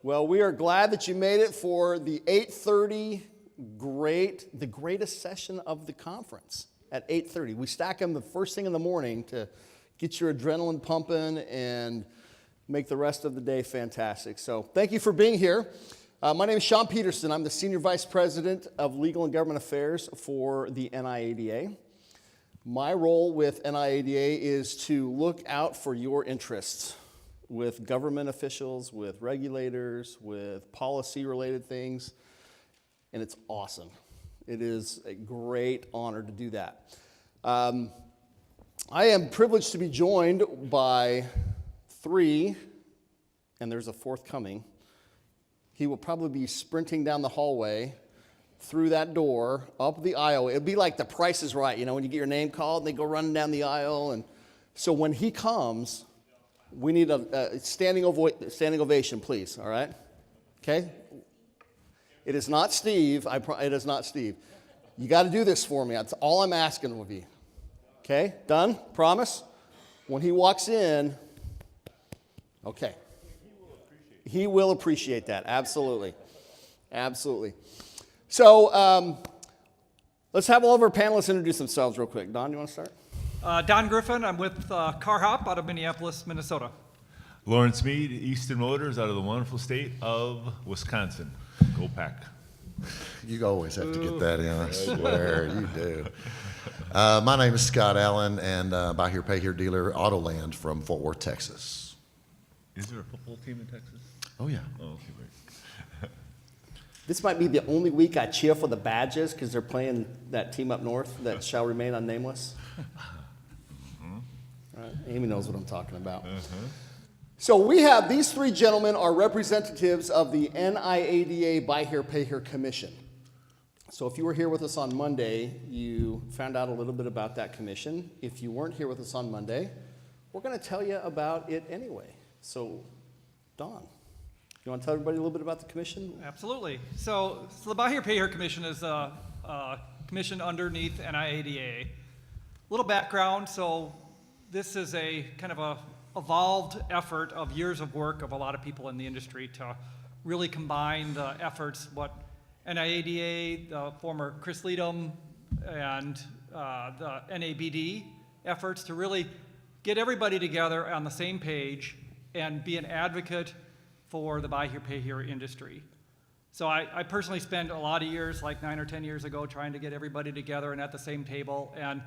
Well, we are glad that you made it for the 8:30 the greatest session of the conference at 8:30. We stack them the first thing in the morning to get your adrenaline pumping and make the rest of the day fantastic. So thank you for being here. My name is Sean Peterson. I'm the Senior Vice President of Legal and Government Affairs for the NIADA. My role with NIADA is to look out for your interests with government officials, with regulators, with policy-related things, and it's awesome. It is a great honor to do that. I am privileged to be joined by three, and there's a fourth coming. He will probably be sprinting down the hallway, through that door, up the aisle. It'd be like The Price is Right, you know, when you get your name called and they go running down the aisle. And so when he comes, we need a standing ovation, please, all right? Okay? It is not Steve. It is not Steve. You got to do this for me. That's all I'm asking of you. Okay? Done? Promise? When he walks in, okay. He will appreciate that. Absolutely. Absolutely. So let's have all of our panelists introduce themselves real quick. Don, you want to start? Don Griffin. I'm with Car Hop out of Minneapolis, Minnesota. Lawrence Mead, Easton Motors out of the wonderful state of Wisconsin. Go Pack. You always have to get that in, I swear, you do. My name is Scott Allen, and buy here, pay here dealer, Autoland from Fort Worth, Texas. Is there a football team in Texas? Oh, yeah. Oh, okay, great. This might be the only week I cheer for the Badgers because they're playing that team up north that shall remain unnameless. Right. Amy knows what I'm talking about. So we have these three gentlemen are representatives of the NIADA Buy Here, Pay Here Commission. So if you were here with us on Monday, you found out a little bit about that commission. If you weren't here with us on Monday, we're going to tell you about it anyway. So, Don, you want to tell everybody a little bit about the commission? Absolutely. So the Buy Here, Pay Here Commission is a commission underneath NIADA. A little background, so this is a kind of a evolved effort of years of work of a lot of people in the industry to really combine the efforts, what NIADA, the former Chris Leadham, and the NABD efforts to really get everybody together on the same page and be an advocate for the Buy Here, Pay Here industry. So I personally spent a lot of years, like 9 or 10 years ago, trying to get everybody together and at the same table. And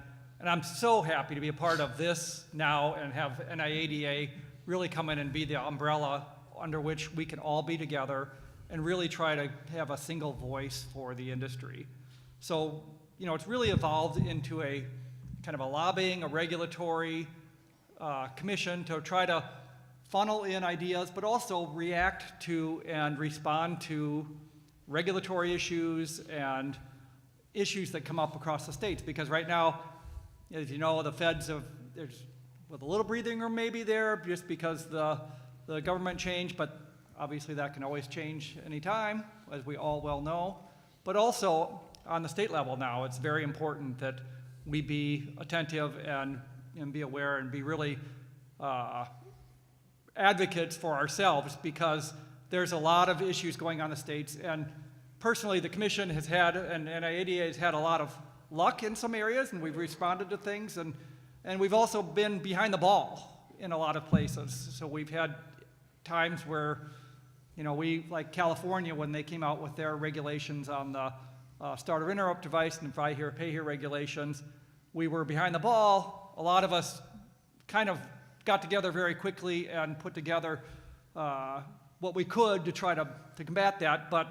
I'm so happy to be a part of this now and have NIADA really come in and be the umbrella under which we can all be together and really try to have a single voice for the industry. So, you know, it's really evolved into a kind of a lobbying, a regulatory commission to try to funnel in ideas, but also react to and respond to regulatory issues and issues that come up across the states. Because right now, as you know, the feds there's with a little breathing room maybe there just because the government changed, but obviously that can always change anytime, as we all well know. But also on the state level now, it's very important that we be attentive and be aware and be really advocates for ourselves, because there's a lot of issues going on in the states. And personally, the commission has had, and NIADA has had a lot of luck in some areas, and we've responded to things, and we've also been behind the ball in a lot of places. So we've had times where, you know, like California, when they came out with their regulations on the starter interrupt device and Buy Here, Pay Here regulations, we were behind the ball. A lot of us kind of got together very quickly and put together what we could to try to combat that. But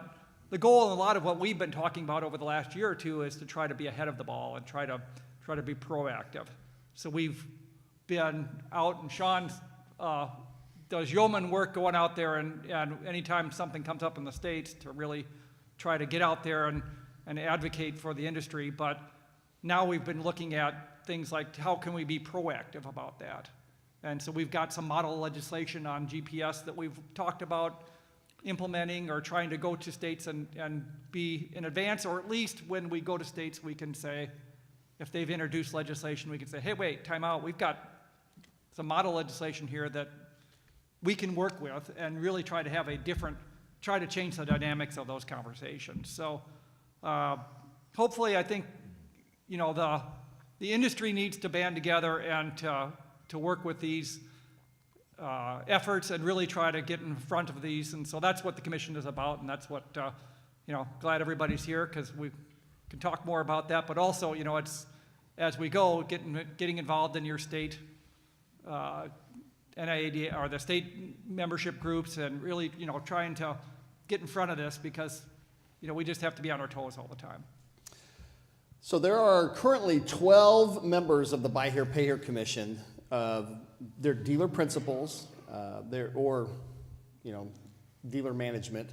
the goal in a lot of what we've been talking about over the last year or two is to try to be ahead of the ball and try to be proactive. So we've been out, and Sean does yeoman work going out there, and anytime something comes up in the States, to really try to get out there and advocate for the industry. But now we've been looking at things like how can we be proactive about that. And so we've got some model legislation on GPS that we've talked about implementing or trying to go to states and be in advance, or at least when we go to states, we can say, if they've introduced legislation, we can say, hey, wait, time out. We've got some model legislation here that we can work with and really try to have try to change the dynamics of those conversations. So hopefully, I think, the industry needs to band together and to work with these efforts and really try to get in front of these. And so that's what the commission is about, and that's what, glad everybody's here because we can talk more about that. But also, it's as we go, getting involved in your state NABD or the state membership groups and really, trying to get in front of this because, we just have to be on our toes all the time. So there are currently 12 members of the Buy Here, Pay Here Commission. They're dealer principals, dealer management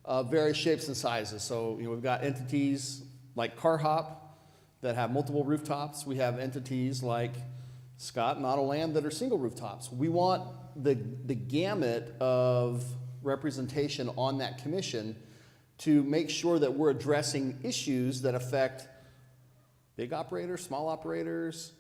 of various shapes and sizes. So, we've got entities like Car Hop that have multiple rooftops. We have entities like Scott and Autoland that are single rooftops. We want the gamut of representation on that commission to make sure that we're addressing issues that affect big operators, small operators,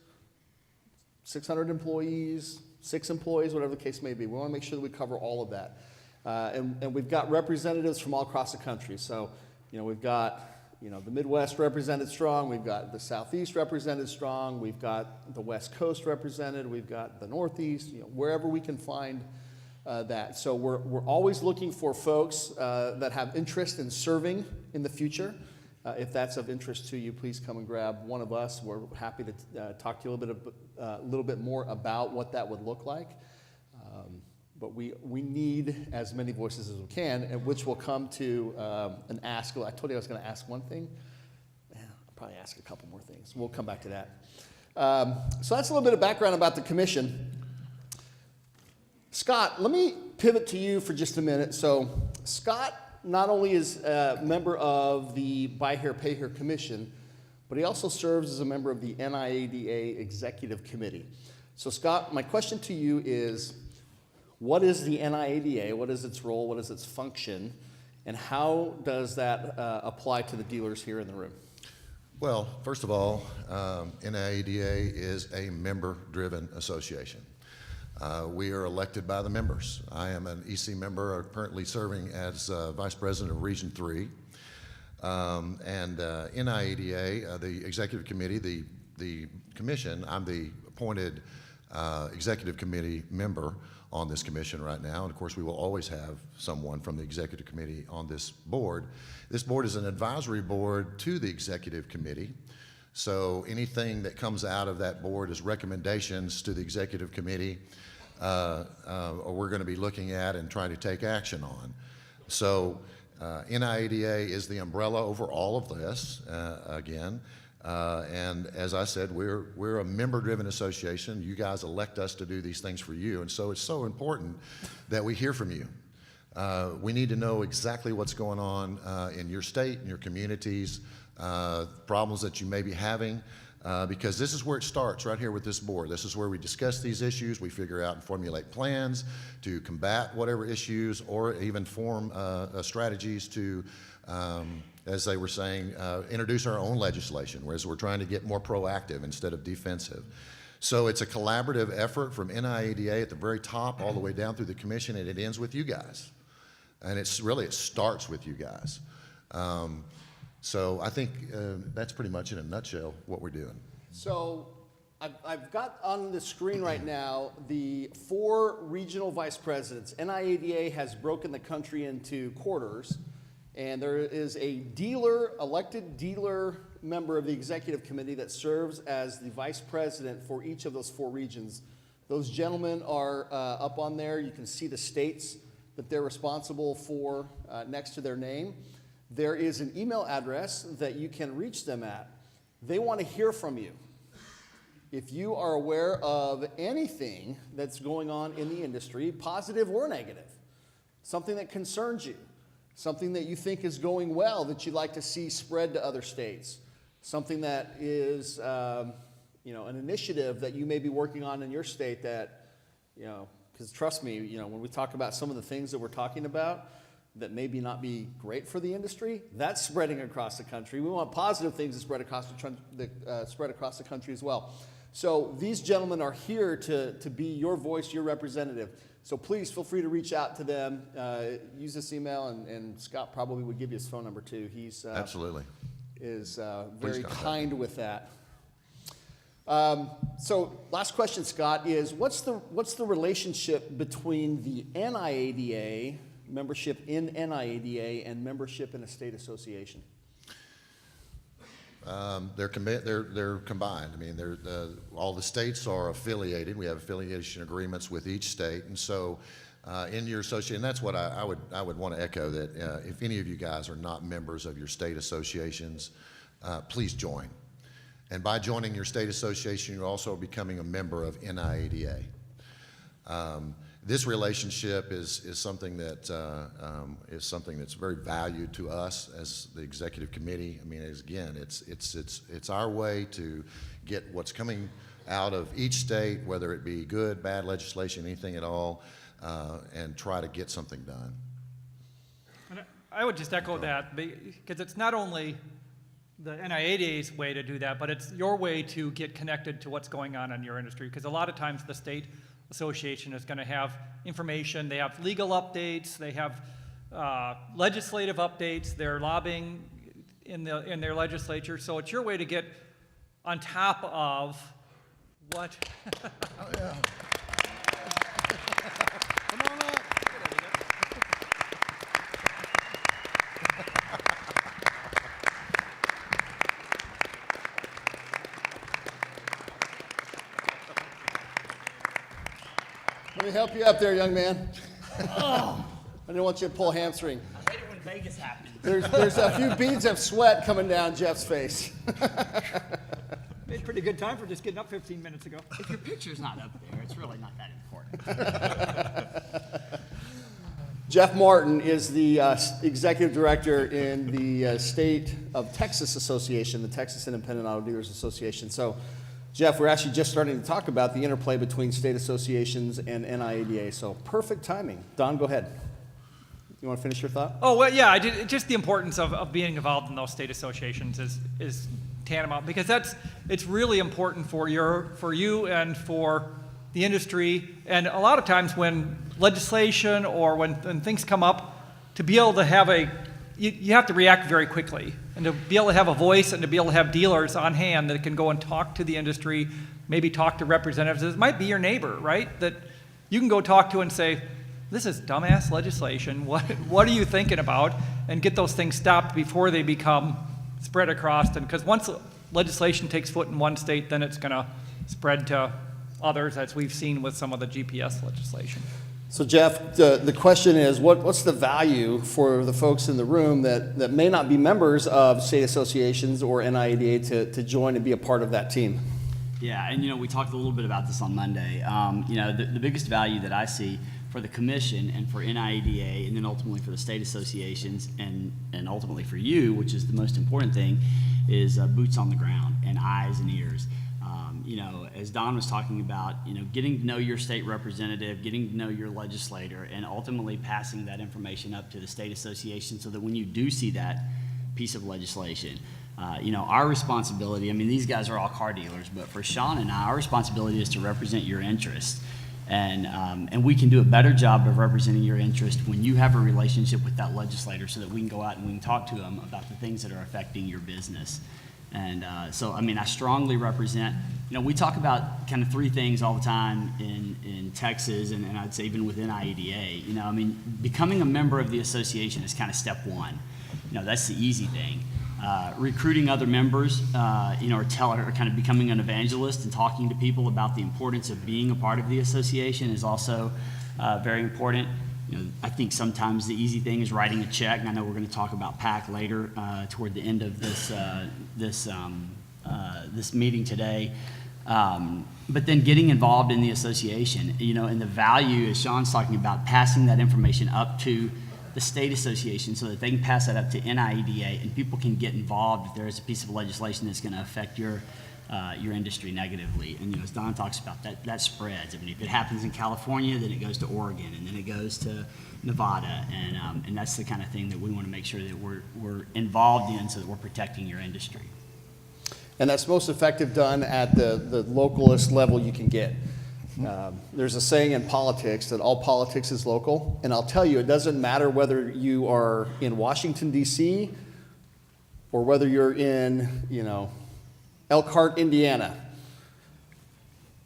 600 employees, 6 employees, whatever the case may be. We want to make sure that we cover all of that. And we've got representatives from all across the country. So, we've got, the Midwest represented strong. We've got the Southeast represented strong. We've got the West Coast represented. We've got the Northeast, wherever we can find that. So we're always looking for folks that have interest in serving in the future. If that's of interest to you, please come and grab one of us. We're happy to talk to you a little bit more about what that would look like. But we need as many voices as we can, and which will come to an ask. I told you I was going to ask one thing. I'll probably ask a couple more things. We'll come back to that. So that's a little bit of background about the commission. Scott, let me pivot to you for just a minute. So Scott not only is a member of the Buy Here, Pay Here Commission, but he also serves as a member of the NABD Executive Committee. So Scott, my question to you is, what is the NABD? What is its role? What is its function? And how does that apply to the dealers here in the room? Well, first of all, NABD is a member-driven association. We are elected by the members. I am an EC member, currently serving as Vice President of Region 3. NABD, the Executive Committee, the Commission, I'm the appointed Executive Committee member on this commission right now. And of course, we will always have someone from the Executive Committee on this board. This board is an advisory board to the Executive Committee. So anything that comes out of that board is recommendations to the Executive Committee, we're going to be looking at and trying to take action on. So NABD is the umbrella over all of this, again. And as I said, we're a member-driven association. You guys elect us to do these things for you, and so it's so important that we hear from you. We need to know exactly what's going on in your state, in your communities, problems that you may be having, because this is where it starts, right here with this board. This is where we discuss these issues. We figure out and formulate plans to combat whatever issues, or even form strategies to as they were saying, introduce our own legislation, whereas we're trying to get more proactive instead of defensive. So it's a collaborative effort from NABD at the very top all the way down through the commission, and it ends with you guys. And it starts with you guys. So I think that's pretty much in a nutshell what we're doing. So I've got on the screen right now the 4 regional vice presidents. NABD has broken the country into quarters. And there is a elected dealer member of the executive committee that serves as the vice president for each of those 4 regions. Those gentlemen are up on there. You can see the states that they're responsible for next to their name. There is an email address that you can reach them at. They want to hear from you. If you are aware of anything that's going on in the industry, positive or negative, something that concerns you, something that you think is going well that you'd like to see spread to other states, something that is, an initiative that you may be working on in your state that, because trust me, when we talk about some of the things that we're talking about that maybe not be great for the industry, that's spreading across the country. We want positive things to spread across the country as well. So these gentlemen are here to be your voice, your representative. So please feel free to reach out to them. Use this email, and Scott probably would give you his phone number too. He's Absolutely. is Please very contact kind with that. So last question, Scott, is what's the relationship between the NIADA, membership in NIADA, and membership in a state association? They're combined. I mean, all the states are affiliated. We have affiliation agreements with each state, and so in your association, and that's what I would want to echo, that if any of you guys are not members of your state associations, please join. And by joining your state association, you're also becoming a member of NIADA. This relationship is something that is something that's very valued to us as the executive committee. I mean, it's our way to get what's coming out of each state, whether it be good, bad legislation, anything at all, and try to get something done. And I would just echo that, because it's not only the NIADA's way to do that, but it's your way to get connected to what's going on in your industry, because a lot of times the state association is going to have information. They have legal updates, they have legislative updates, they're lobbying in their legislature, so it's your way to get on top of what Oh, yeah. Come on up. Let me help you up there, young man. I didn't want you to pull a hamstring. I hate it when Vegas happens. There's a few beads of sweat coming down Jeff's face. made pretty good time for just getting up 15 minutes ago. If your picture's not up there, it's really not that important. Jeff Martin is the executive director in the State of Texas Association, the Texas Independent Auto Dealers Association. So, Jeff, we're actually just starting to talk about the interplay between state associations and NIADA. So, perfect timing. Don, go ahead. You want to finish your thought? Oh, well, yeah, just the importance of being involved in those state associations is tantamount, because it's really important for you and for the industry, and a lot of times when legislation or when things come up, to be able to have you have to react very quickly, and to be able to have a voice and to be able to have dealers on hand that can go and talk to the industry, maybe talk to representatives. It might be your neighbor, right, that you can go talk to and say, this is dumbass legislation, what are you thinking about, and get those things stopped before they become spread across. And because once legislation takes foot in one state, then it's going to spread to others, as we've seen with some of the GPS legislation. So, Jeff, the question is, what's the value for the folks in the room that may not be members of state associations or NIADA to join and be a part of that team? Yeah, and we talked a little bit about this on Monday. The biggest value that I see for the commission and for NIADA, and then ultimately for the state associations, and ultimately for you, which is the most important thing, is boots on the ground and eyes and ears. As Don was talking about, getting to know your state representative, getting to know your legislator, and ultimately passing that information up to the state association so that when you do see that piece of legislation, our responsibility, these guys are all car dealers, but for Sean and I, our responsibility is to represent your interests. And we can do a better job of representing your interest when you have a relationship with that legislator, so that we can go out and we can talk to them about the things that are affecting your business. And I strongly represent, we talk about kind of three things all the time in Texas, and I'd say even within IEDA. Becoming a member of the association is kind of step one. That's the easy thing. Recruiting other members, or kind of becoming an evangelist and talking to people about the importance of being a part of the association is also very important. I think sometimes the easy thing is writing a check, and I know we're going to talk about PAC later toward the end of this meeting today. But then getting involved in the association, and the value, as Sean's talking about, passing that information up to the state association so that they can pass that up to NIADA, and people can get involved if there is a piece of legislation that's going to affect your industry negatively. And as Don talks about, that spreads. If it happens in California, then it goes to Oregon, and then it goes to Nevada, and that's the kind of thing that we want to make sure that we're involved in, so that we're protecting your industry. And that's most effective done at the localist level you can get. There's a saying in politics that all politics is local, and I'll tell you, it doesn't matter whether you are in Washington, D.C., or whether you're in, Elkhart, Indiana.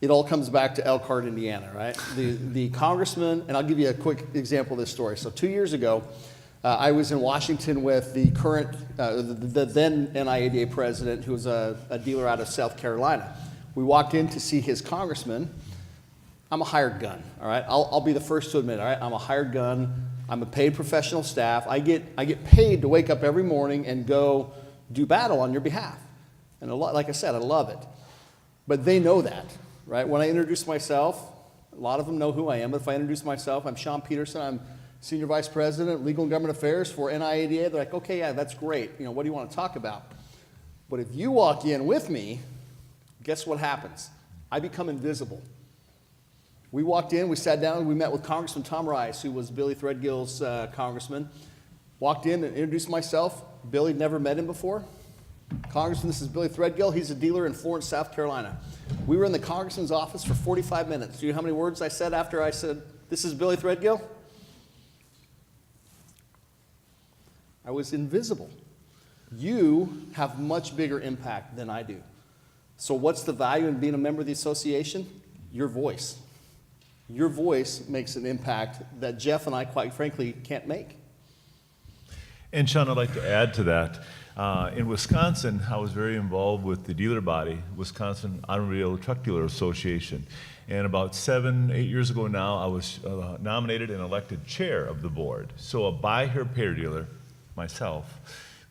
It all comes back to Elkhart, Indiana, right? The congressman, and I'll give you a quick example of this story. So 2 years ago, I was in Washington with the current, the then NIADA president, who was a dealer out of South Carolina. We walked in to see his congressman. I'm a hired gun, all right? I'll be the first to admit, all right? I'm a hired gun. I'm a paid professional staff. I get paid to wake up every morning and go do battle on your behalf. And like I said, I love it. But they know that, right? When I introduce myself, a lot of them know who I am, but if I introduce myself, I'm Sean Peterson. I'm Senior Vice President, Legal and Government Affairs for NIADA. They're like, okay, yeah, that's great. What do you want to talk about? But if you walk in with me, guess what happens? I become invisible. We walked in, we sat down, we met with Congressman Tom Rice, who was Billy Threadgill's congressman. Walked in and introduced myself. Billy never met him before. Congressman, this is Billy Threadgill. He's a dealer in Florence, South Carolina. We were in the congressman's office for 45 minutes. Do you know how many words I said after I said, this is Billy Threadgill? I was invisible. You have much bigger impact than I do. So what's the value in being a member of the association? Your voice. Your voice makes an impact that Jeff and I, quite frankly, can't make. And Sean, I'd like to add to that. In Wisconsin, I was very involved with the dealer body, Wisconsin Automobile Truck Dealer Association. And about 7-8 years ago now, I was nominated and elected chair of the board. So a buy here, pay here dealer, myself.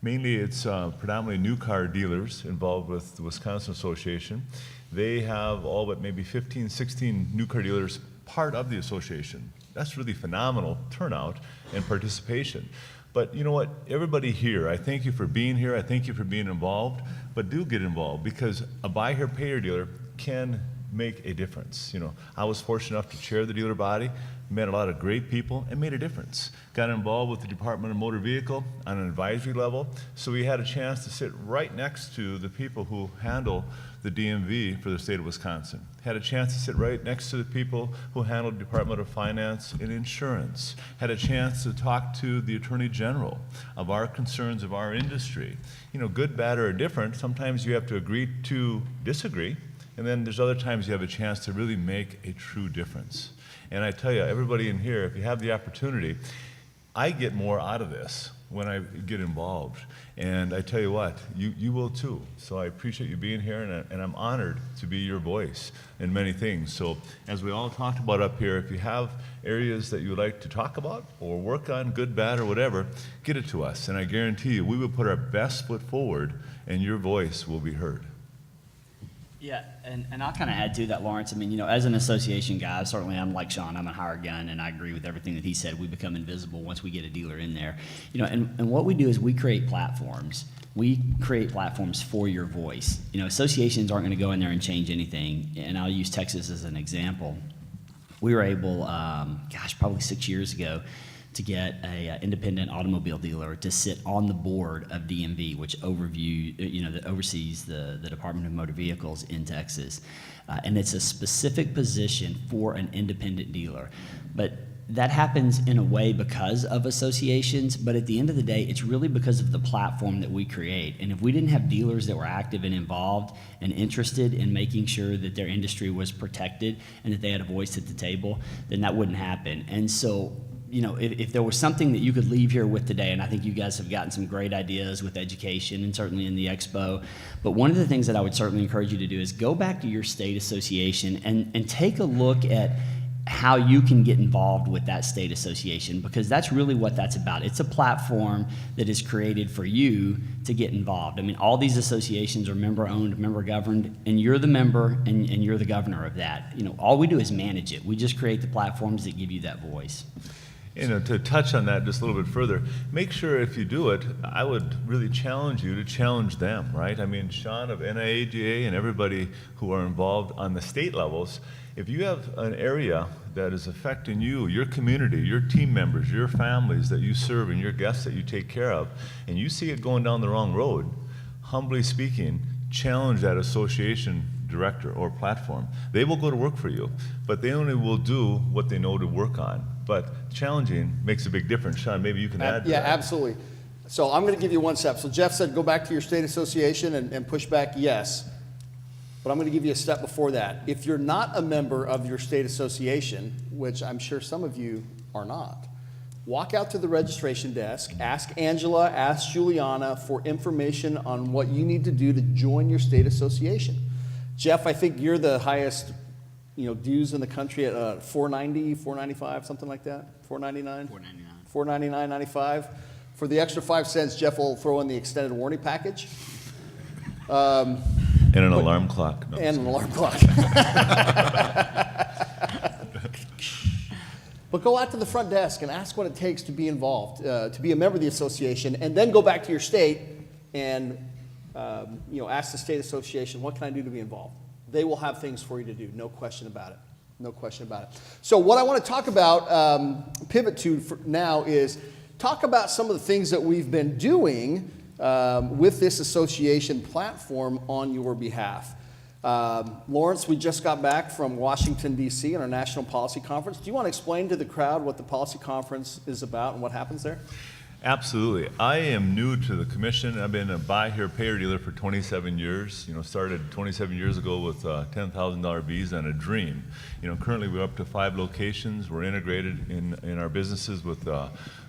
Mainly it's predominantly new car dealers involved with the Wisconsin Association. They have all but maybe 15, 16 new car dealers part of the association. That's really phenomenal turnout and participation. But you know what, everybody here, I thank you for being here, I thank you for being involved, but do get involved because a buy here, pay here dealer can make a difference. I was fortunate enough to chair the dealer body, met a lot of great people, and made a difference. Got involved with the Department of Motor Vehicle on an advisory level, so we had a chance to sit right next to the people who handle the DMV for the state of Wisconsin. Had a chance to sit right next to the people who handle Department of Finance and Insurance. Had a chance to talk to the Attorney General of our concerns of our industry. Good, bad, or different, sometimes you have to agree to disagree, and then there's other times you have a chance to really make a true difference. And I tell you, everybody in here, if you have the opportunity, I get more out of this when I get involved. And I tell you what, you will too. So I appreciate you being here, and I'm honored to be your voice in many things. So as we all talked about up here, if you have areas that you would like to talk about or work on, good, bad, or whatever, get it to us. And I guarantee you, we will put our best foot forward, and your voice will be heard. Yeah, and I'll kind of add to that, Lawrence. I mean, as an association guy, certainly I'm like Sean, I'm a hired gun, and I agree with everything that he said. We become invisible once we get a dealer in there. And what we do is we create platforms. We create platforms for your voice. Associations aren't going to go in there and change anything, and I'll use Texas as an example. We were able, probably 6 years ago, to get a independent automobile dealer to sit on the board of DMV, which that oversees the Department of Motor Vehicles in Texas. And it's a specific position for an independent dealer. But that happens in a way because of associations, but at the end of the day, it's really because of the platform that we create. And if we didn't have dealers that were active and involved and interested in making sure that their industry was protected and that they had a voice at the table, then that wouldn't happen. And so, if there was something that you could leave here with today, and I think you guys have gotten some great ideas with education and certainly in the expo, but one of the things that I would certainly encourage you to do is go back to your state association and take a look at how you can get involved with that state association, because that's really what that's about. It's a platform that is created for you to get involved. I mean, all these associations are member-owned, member-governed, and you're the member and you're the governor of that. All we do is manage it. We just create the platforms that give you that voice. To touch on that just a little bit further, make sure if you do it, I would really challenge you to challenge them, right? I mean, Sean of NIADA and everybody who are involved on the state levels, if you have an area that is affecting you, your community, your team members, your families that you serve, and your guests that you take care of, and you see it going down the wrong road, humbly speaking, challenge that association director or platform. They will go to work for you, but they only will do what they know to work on. But challenging makes a big difference. Sean, maybe you can add to Yeah, that. absolutely. So I'm going to give you one step. So Jeff said go back to your state association and push back yes. But I'm going to give you a step before that. If you're not a member of your state association, which I'm sure some of you are not, walk out to the registration desk, ask Angela, ask Juliana for information on what you need to do to join your state association. Jeff, I think you're the highest, dues in the country at $490, $495, something like that. $499. $499.95. For the extra 5 cents, Jeff will throw in the extended warranty package. And an alarm clock. No, And an alarm clock. But go out to the front desk and ask what it takes to be involved, to be a member of the association, and then go back to your state and ask the state association, what can I do to be involved? They will have things for you to do, no question about it. No question about it. So what I want to talk about, pivot to for now, is talk about some of the things that we've been doing with this association platform on your behalf. Lawrence, we just got back from Washington, D.C. in our National Policy Conference. Do you want to explain to the crowd what the Policy Conference is about and what happens there? Absolutely. I am new to the commission. I've been a buy here, pay here dealer for 27 years. Started 27 years ago with a $10,000 visa and a dream. Currently we're up to 5 locations. We're integrated in our businesses with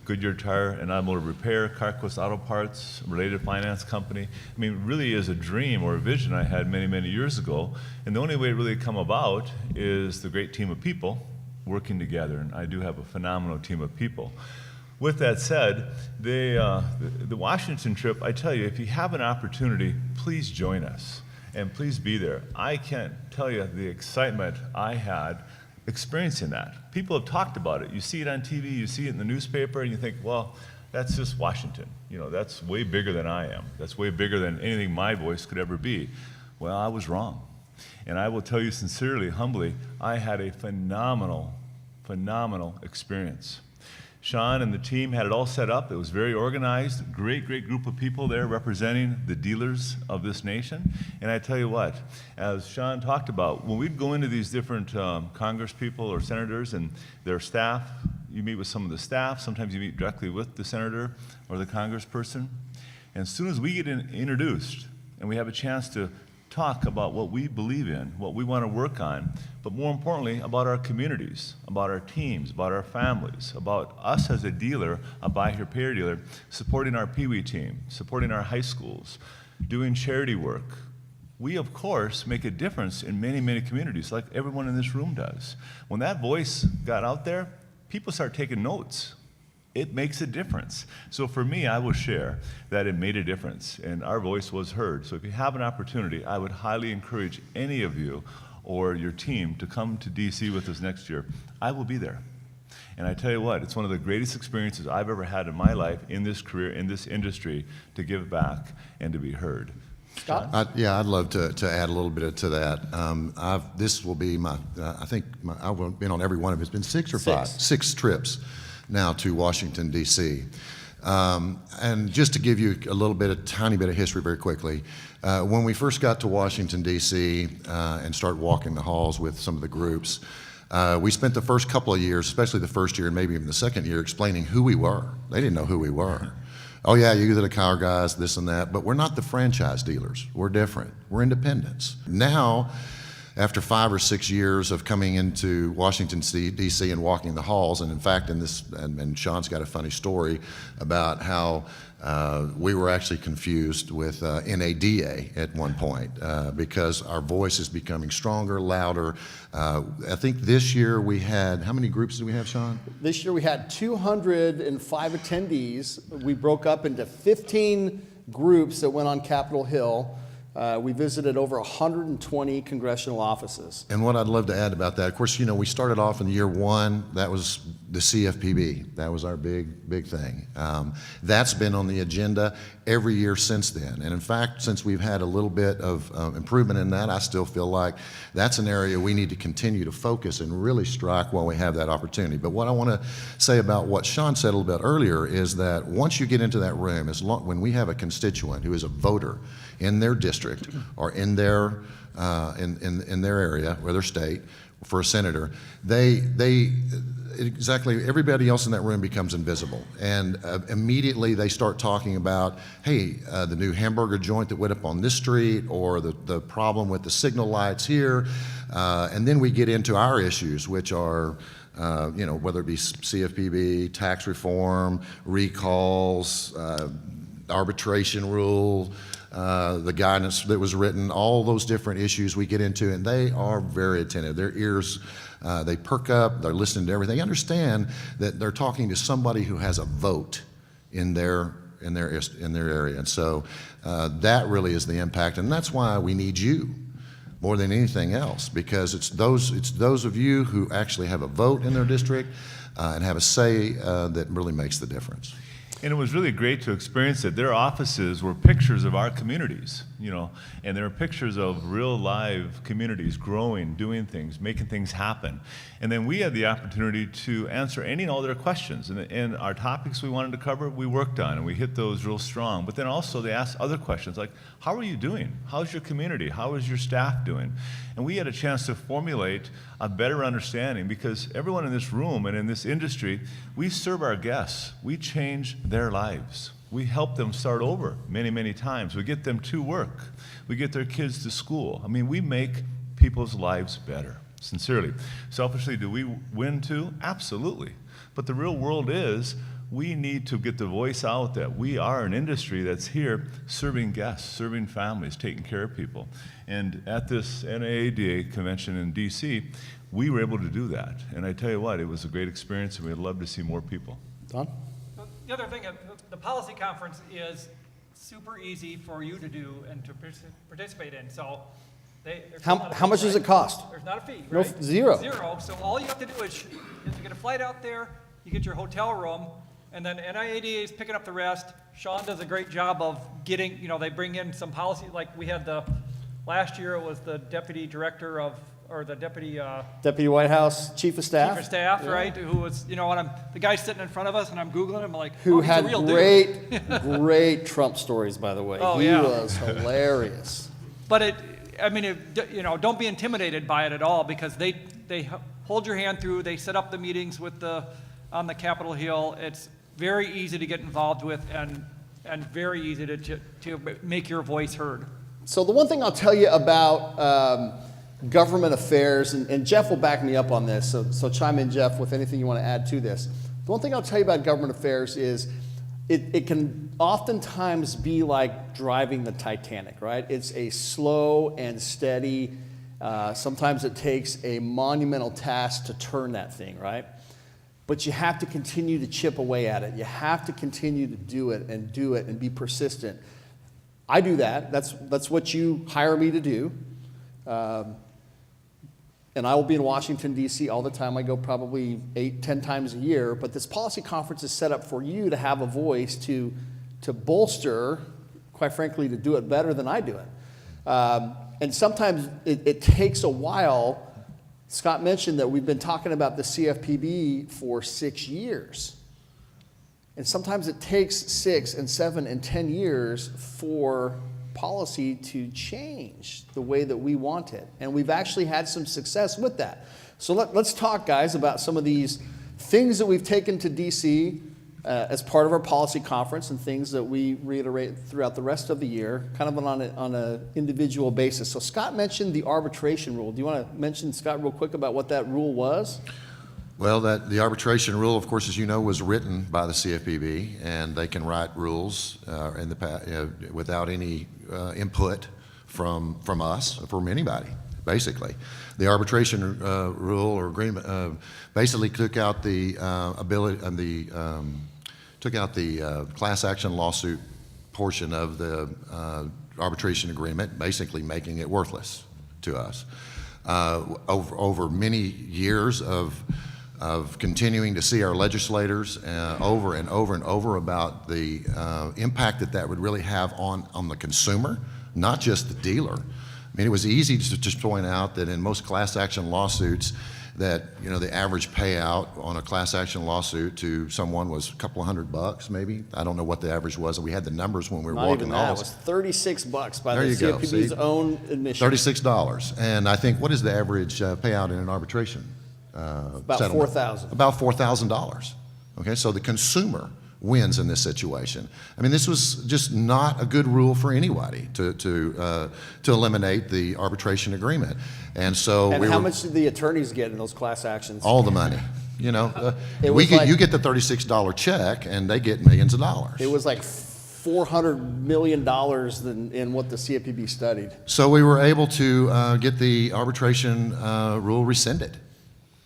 Goodyear Tire and Automotive Repair, Carquest Auto Parts, related finance company. I mean, it really is a dream or a vision I had many, many years ago. And the only way it really come about is the great team of people working together. And I do have a phenomenal team of people. With that said, the Washington trip, I tell you, if you have an opportunity, please join us and please be there. I can't tell you the excitement I had experiencing that. People have talked about it. You see it on TV, you see it in the newspaper, and you think, well, that's just Washington. That's way bigger than I am. That's way bigger than anything my voice could ever be. Well, I was wrong. And I will tell you sincerely, humbly, I had a phenomenal, phenomenal experience. Sean and the team had it all set up. It was very organized, great group of people there representing the dealers of this nation. And I tell you what, as Sean talked about, when we'd go into these different Congress people or senators and their staff, you meet with some of the staff, sometimes you meet directly with the senator or the congressperson. And as soon as we get introduced and we have a chance to talk about what we believe in, what we want to work on, but more importantly, about our communities, about our teams, about our families, about us as a dealer, a buy here, pay here dealer, supporting our Pee Wee team, supporting our high schools, doing charity work. We, of course, make a difference in many, many communities, like everyone in this room does. When that voice got out there, people start taking notes. It makes a difference. So for me, I will share that it made a difference and our voice was heard. So if you have an opportunity, I would highly encourage any of you or your team to come to DC with us next year. I will be there. And I tell you what, it's one of the greatest experiences I've ever had in my life, in this career, in this industry, to give back and to be heard. Scott? I'd love to add a little bit to that. This will be I've been on every one of it. It's been 6 or 5? 6 trips now to Washington, D.C. And just to give you a tiny bit of history very quickly, when we first got to Washington, D.C. And started walking the halls with some of the groups, we spent the first couple of years, especially the first year and maybe even the second year, explaining who we were. They didn't know who we were. Oh yeah, you're the car guys, this and that, but we're not the franchise dealers. We're different. We're independents. Now, after 5 or 6 years of coming into Washington, D.C. and walking the halls, and in fact, and Sean's got a funny story about how we were actually confused with NADA at one point because our voice is becoming stronger, louder. I think this year we had, how many groups did we have, Sean? This year we had 205 attendees. We broke up into 15 groups that went on Capitol Hill. We visited over 120 congressional offices. And what I'd love to add about that, of course, we started off in year 1. That was the CFPB. That was our big thing. That's been on the agenda every year since then. And in fact, since we've had a little bit of improvement in that, I still feel like that's an area we need to continue to focus and really strike while we have that opportunity. But what I want to say about what Sean said a little bit earlier is that once you get into that room, when we have a constituent who is a voter in their district or in their area or their state for a senator, exactly everybody else in that room becomes invisible, and immediately they start talking about, hey, the new hamburger joint that went up on this street, or the problem with the signal lights here, and then we get into our issues, which are whether it be CFPB, tax reform, recalls, arbitration rule, the guidance that was written, all those different issues we get into, and they are very attentive. Their ears, they perk up, they're listening to everything. They understand that they're talking to somebody who has a vote in their area. And so that really is the impact, and that's why we need you more than anything else, because it's those of you who actually have a vote in their district and have a say that really makes the difference. And it was really great to experience it. Their offices were pictures of our communities, and there were pictures of real live communities growing, doing things, making things happen. And then we had the opportunity to answer any and all their questions. And our topics we wanted to cover, we worked on, and we hit those real strong. But then also they asked other questions like, how are you doing? How's your community? How is your staff doing? And we had a chance to formulate a better understanding, because everyone in this room and in this industry, we serve our guests. We change their lives. We help them start over many, many times. We get them to work. We get their kids to school. I mean, we make people's lives better, sincerely. Selfishly, do we win too? Absolutely. But the real world is, we need to get the voice out that we are an industry that's here serving guests, serving families, taking care of people. And at this NABD convention in DC, we were able to do that. And I tell you what, it was a great experience, and we'd love to see more people. Don? The other thing, the policy conference is super easy for you to do and to participate in. So there's not a How fee, much does right? it cost? There's not a fee, No, right? zero. Zero. So all you have to do is you get a flight out there, you get your hotel room, and then NIADA is picking up the rest. Sean does a great job of getting, they bring in some policy, like we had last year it was the deputy director or the deputy Deputy White House Chief of Staff? chief of staff, Yeah. right? Who was, and the guy's sitting in front of us, and I'm Googling him, like, Who oh, he's a had real great, great Trump stories, by the way. Oh, he yeah. was hilarious. But don't be intimidated by it at all, because they hold your hand through. They set up the meetings on the Capitol Hill. It's very easy to get involved with, and very easy to make your voice heard. So the one thing I'll tell you about government affairs, and Jeff will back me up on this, so chime in, Jeff, with anything you want to add to this. The one thing I'll tell you about government affairs is it can oftentimes be like driving the Titanic, right? It's a slow and steady, sometimes it takes a monumental task to turn that thing, right? But you have to continue to chip away at it. You have to continue to do it and be persistent. I do that. That's what you hire me to do. And I will be in Washington, D.C. all the time. I go probably 8-10 times a year. But this policy conference is set up for you to have a voice to bolster, quite frankly, to do it better than I do it. And sometimes it takes a while. Scott mentioned that we've been talking about the CFPB for 6 years. And sometimes it takes 6 and 7 and 10 years for policy to change the way that we want it. And we've actually had some success with that. So let's talk, guys, about some of these things that we've taken to DC as part of our policy conference, and things that we reiterate throughout the rest of the year, kind of on an individual basis. So Scott mentioned the arbitration rule. Do you want to mention, Scott, real quick about what that rule was? Well, the arbitration rule, of course, as you know, was written by the CFPB, and they can write rules without any input from us, from anybody, basically. The arbitration rule or agreement basically took out the class action lawsuit portion of the arbitration agreement, basically making it worthless to us. Over many years of of continuing to see our legislators over and over and over about the impact that that would really have on the consumer, not just the dealer. I mean, it was easy to just point out that in most class action lawsuits that, you know, the average payout on a class action lawsuit to someone was a couple of $100 maybe. I don't know what the average was. We had the numbers when we were Not walking even the that. It halls. was $36 by There the you go. CFPB's See? own admission. $36. And I think, what is the average payout in an arbitration About settlement? $4,000. About $4,000. Okay, so the consumer wins in this situation. I mean, this was just not a good rule for anybody to eliminate the arbitration agreement. And so And we how were, much did the attorneys get in those class actions? all the money, you know. It was like- you get the $36 check and they get millions of dollars. It was like $400 million in what the CFPB studied. So we were able to get the arbitration rule rescinded,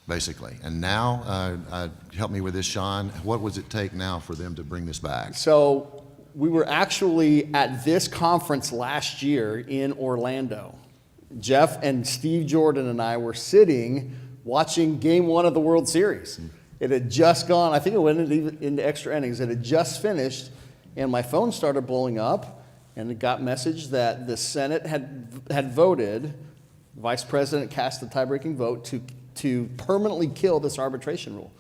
basically. And now, help me with this, Sean, what does it take now for them to bring this back? So we were actually at this conference last year in Orlando. Jeff and Steve Jordan and I were sitting watching game 1 of the World Series. It had just gone, I think it went into extra innings. It had just finished, and my phone started blowing up, and it got message that the Senate had voted, Vice President cast the tie-breaking vote to permanently kill this arbitration rule.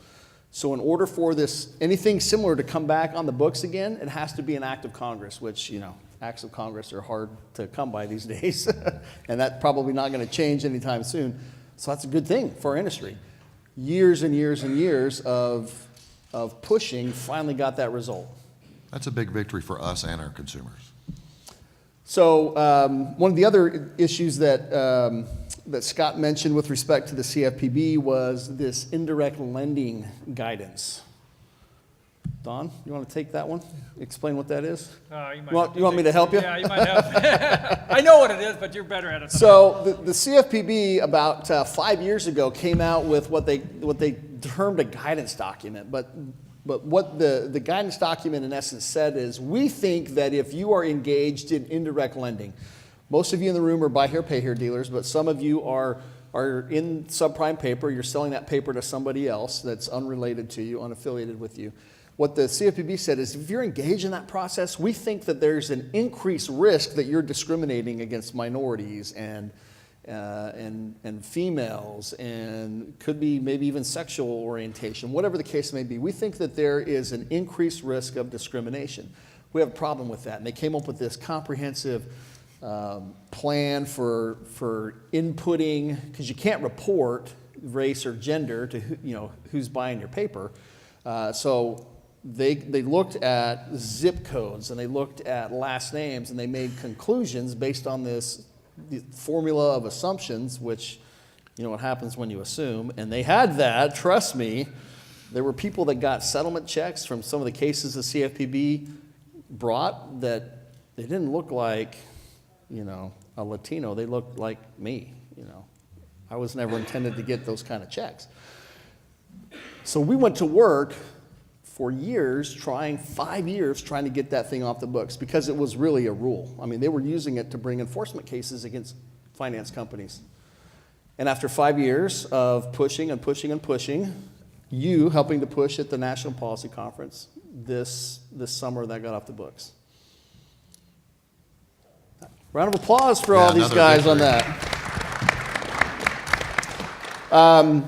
So in order for anything similar to come back on the books again, it has to be an act of Congress, which, you know, acts of Congress are hard to come by these days. And that's probably not going to change anytime soon. So that's a good thing for our industry. Years and years and years of pushing finally got that result. That's a big victory for us and our consumers. So one of the other issues that Scott mentioned with respect to the CFPB was this indirect lending guidance. Don, you want to take that one? Explain what that is? You want me to help you? Yeah, you might have. I know what it is, but you're better at it. So the CFPB about 5 years ago came out with what they termed a guidance document, but what the guidance document in essence said is, we think that if you are engaged in indirect lending, most of you in the room are buy here, pay here dealers, but some of you are in subprime paper, you're selling that paper to somebody else that's unrelated to you, unaffiliated with you. What the CFPB said is, if you're engaged in that process, we think that there's an increased risk that you're discriminating against minorities and females, and could be maybe even sexual orientation, whatever the case may be. We think that there is an increased risk of discrimination. We have a problem with that, and they came up with this comprehensive plan for inputting, because you can't report race or gender to who's buying your paper. So they looked at zip codes and they looked at last names, and they made conclusions based on the formula of assumptions, which, you know what happens when you assume. And they had that, trust me. There were people that got settlement checks from some of the cases the CFPB brought that they didn't look like, a Latino. They looked like me, I was never intended to get those kind of checks. So we went to work for 5 years trying to get that thing off the books, because it was really a rule. I mean, they were using it to bring enforcement cases against finance companies. And after 5 years of pushing and pushing and pushing, you helping to push at the National Policy Conference, this summer that got off the books. Round of applause for all these guys on that.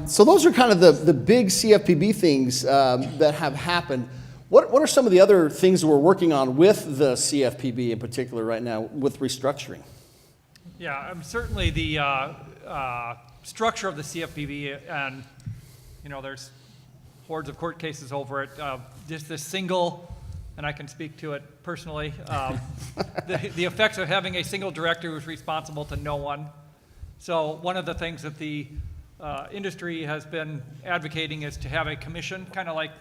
So those are kind of the big CFPB things that have happened. What are some of the other things that we're working on with the CFPB in particular right now with restructuring? Yeah, certainly the structure of the CFPB, and there's hordes of court cases over it. Just this single, and I can speak to it personally, the effects of having a single director who's responsible to no one. So one of the things that the industry has been advocating is to have a commission, kind of like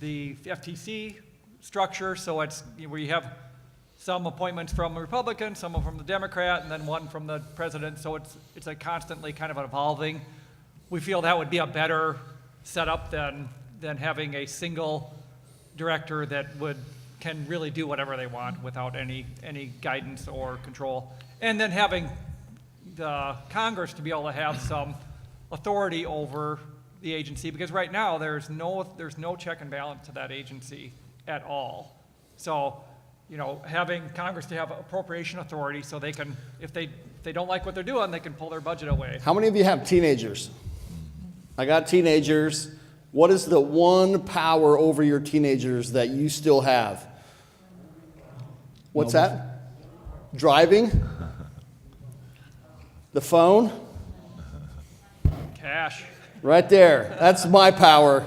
the FTC structure. So it's where you have some appointments from a Republican, some from the Democrat, and then one from the president. So it's a constantly kind of evolving. We feel that would be a better setup than having a single director that can really do whatever they want without any guidance or control. And then having the Congress to be able to have some authority over the agency, because right now there's no check and balance to that agency at all. So, you know, having Congress to have appropriation authority so they can, if they don't like what they're doing, they can pull their budget away. How many of you have teenagers? I got teenagers. What is the one power over your teenagers that you still have? What's that? Driving? The phone? Cash. Right there. That's my power.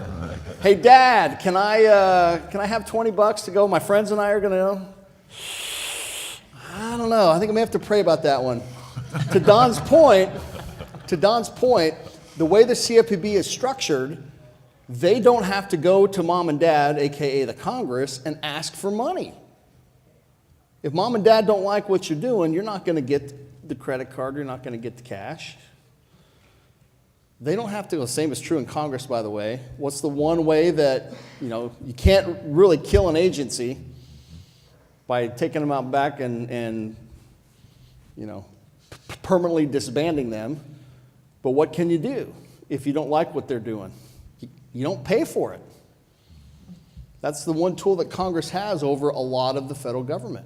Hey, Dad, can I have $20 to go? My friends and I are gonna. I don't know. I think I'm gonna have to pray about that one. To Don's point, the way the CFPB is structured, they don't have to go to mom and dad, aka the Congress, and ask for money. If mom and dad don't like what you're doing, you're not going to get the credit card. You're not going to get the cash. They don't have to. The same is true in Congress, by the way. What's the one way that, you know, you can't really kill an agency by taking them out back and you know, permanently disbanding them? But what can you do if you don't like what they're doing? You don't pay for it. That's the one tool that Congress has over a lot of the federal government.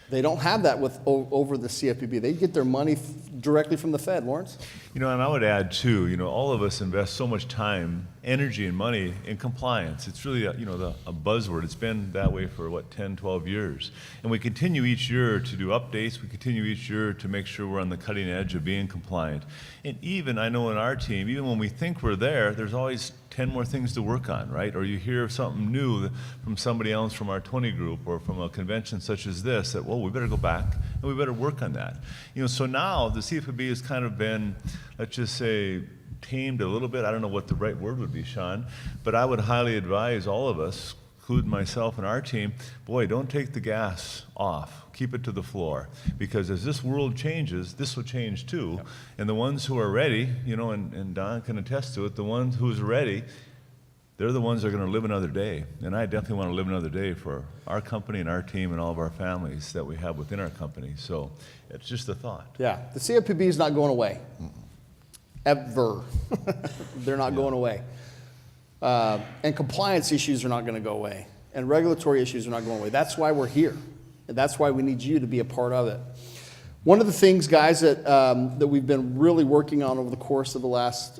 They don't have that over the CFPB. They get their money directly from the Fed, Lawrence. You know, and I would add too, you know, all of us invest so much time, energy, and money in compliance. It's really, a buzzword. It's been that way for, 10, 12 years. And we continue each year to do updates. We continue each year to make sure we're on the cutting edge of being compliant. And even, I know in our team, even when we think we're there, there's always 10 more things to work on, right? Or you hear something new from somebody else from our 20 group or from a convention such as this that, well, we better go back and we better work on that. You know, so now the CFPB has kind of been, let's just say, tamed a little bit. I don't know what the right word would be, Sean, but I would highly advise all of us, including myself and our team, boy, don't take the gas off. Keep it to the floor. Because as this world changes, this will change too. Yep. And the ones who are ready, you know, and Don can attest to it, the ones who's ready, they're the ones that are going to live another day. And I definitely want to live another day for our company and our team and all of our families that we have within our company. So it's just a thought. Yeah, the CFPB is not going away. Ever. They're not going away. And compliance issues are not going to go away. And regulatory issues are not going away. That's why we're here. And that's why we need you to be a part of it. One of the things, guys, that we've been really working on over the course of the last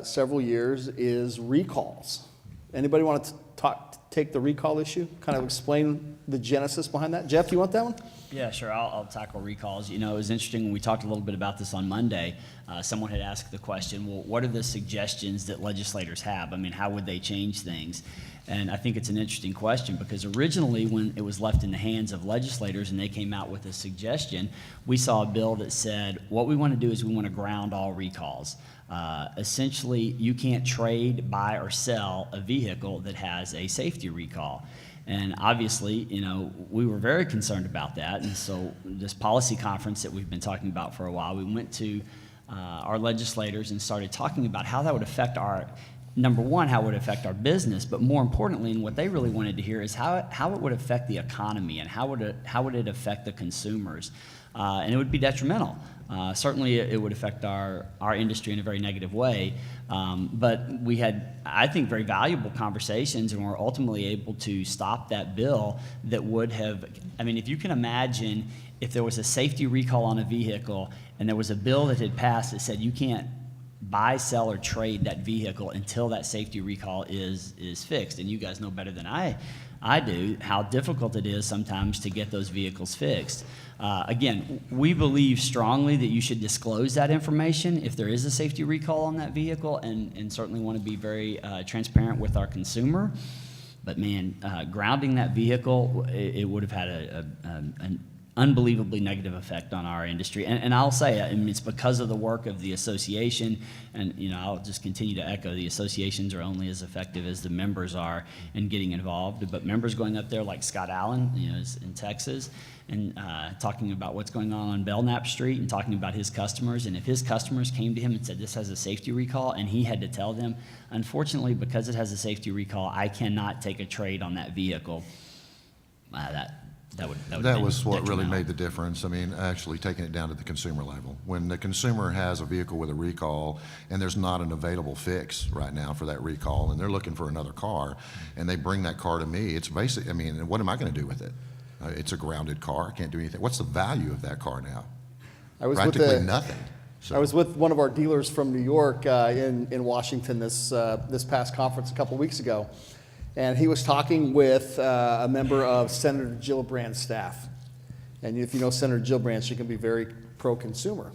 several years is recalls. Anybody want to take the recall issue? Kind of explain the genesis behind that? Jeff, you want that one? Yeah, sure. I'll tackle recalls. You know, it was interesting when we talked a little bit about this on Monday. Someone had asked the question, well, what are the suggestions that legislators have? I mean, how would they change things? And I think it's an interesting question because originally when it was left in the hands of legislators and they came out with a suggestion, we saw a bill that said, what we want to do is we want to ground all recalls. Essentially, you can't trade, buy, or sell a vehicle that has a safety recall. And obviously, you know, we were very concerned about that. And so this policy conference that we've been talking about for a while, we went to our legislators and started talking about how that would affect our, number one, how it would affect our business, but more importantly, and what they really wanted to hear is how it would affect the economy and how would it affect the consumers. And it would be detrimental. Certainly, it would affect our industry in a very negative way. But we had, I think, very valuable conversations, and we're ultimately able to stop that bill that would have, I mean, if you can imagine if there was a safety recall on a vehicle and there was a bill that had passed that said you can't buy, sell, or trade that vehicle until that safety recall is fixed. And you guys know better than I do how difficult it is sometimes to get those vehicles fixed. Again, we believe strongly that you should disclose that information if there is a safety recall on that vehicle, and certainly want to be very transparent with our consumer. But man, grounding that vehicle, it would have had an unbelievably negative effect on our industry. And I'll say, I mean, it's because of the work of the association, and you know, I'll just continue to echo, the associations are only as effective as the members are in getting involved. But members going up there like Scott Allen, you know, is in Texas, and talking about what's going on Belknap Street and talking about his customers. And if his customers came to him and said, this has a safety recall, and he had to tell them, unfortunately, because it has a safety recall, I cannot take a trade on that vehicle. That was what really made the difference. I mean, actually taking it down to the consumer level. When the consumer has a vehicle with a recall and there's not an available fix right now for that recall and they're looking for another car and they bring that car to me, it's basic. I mean, what am I going to do with it? It's a grounded car. I can't do anything. What's the value of that car now? Practically nothing. So. I was with one of our dealers from New York in Washington this past conference a couple weeks ago. And he was talking with a member of Senator Gillibrand's staff. And if you know Senator Gillibrand, she can be very pro-consumer.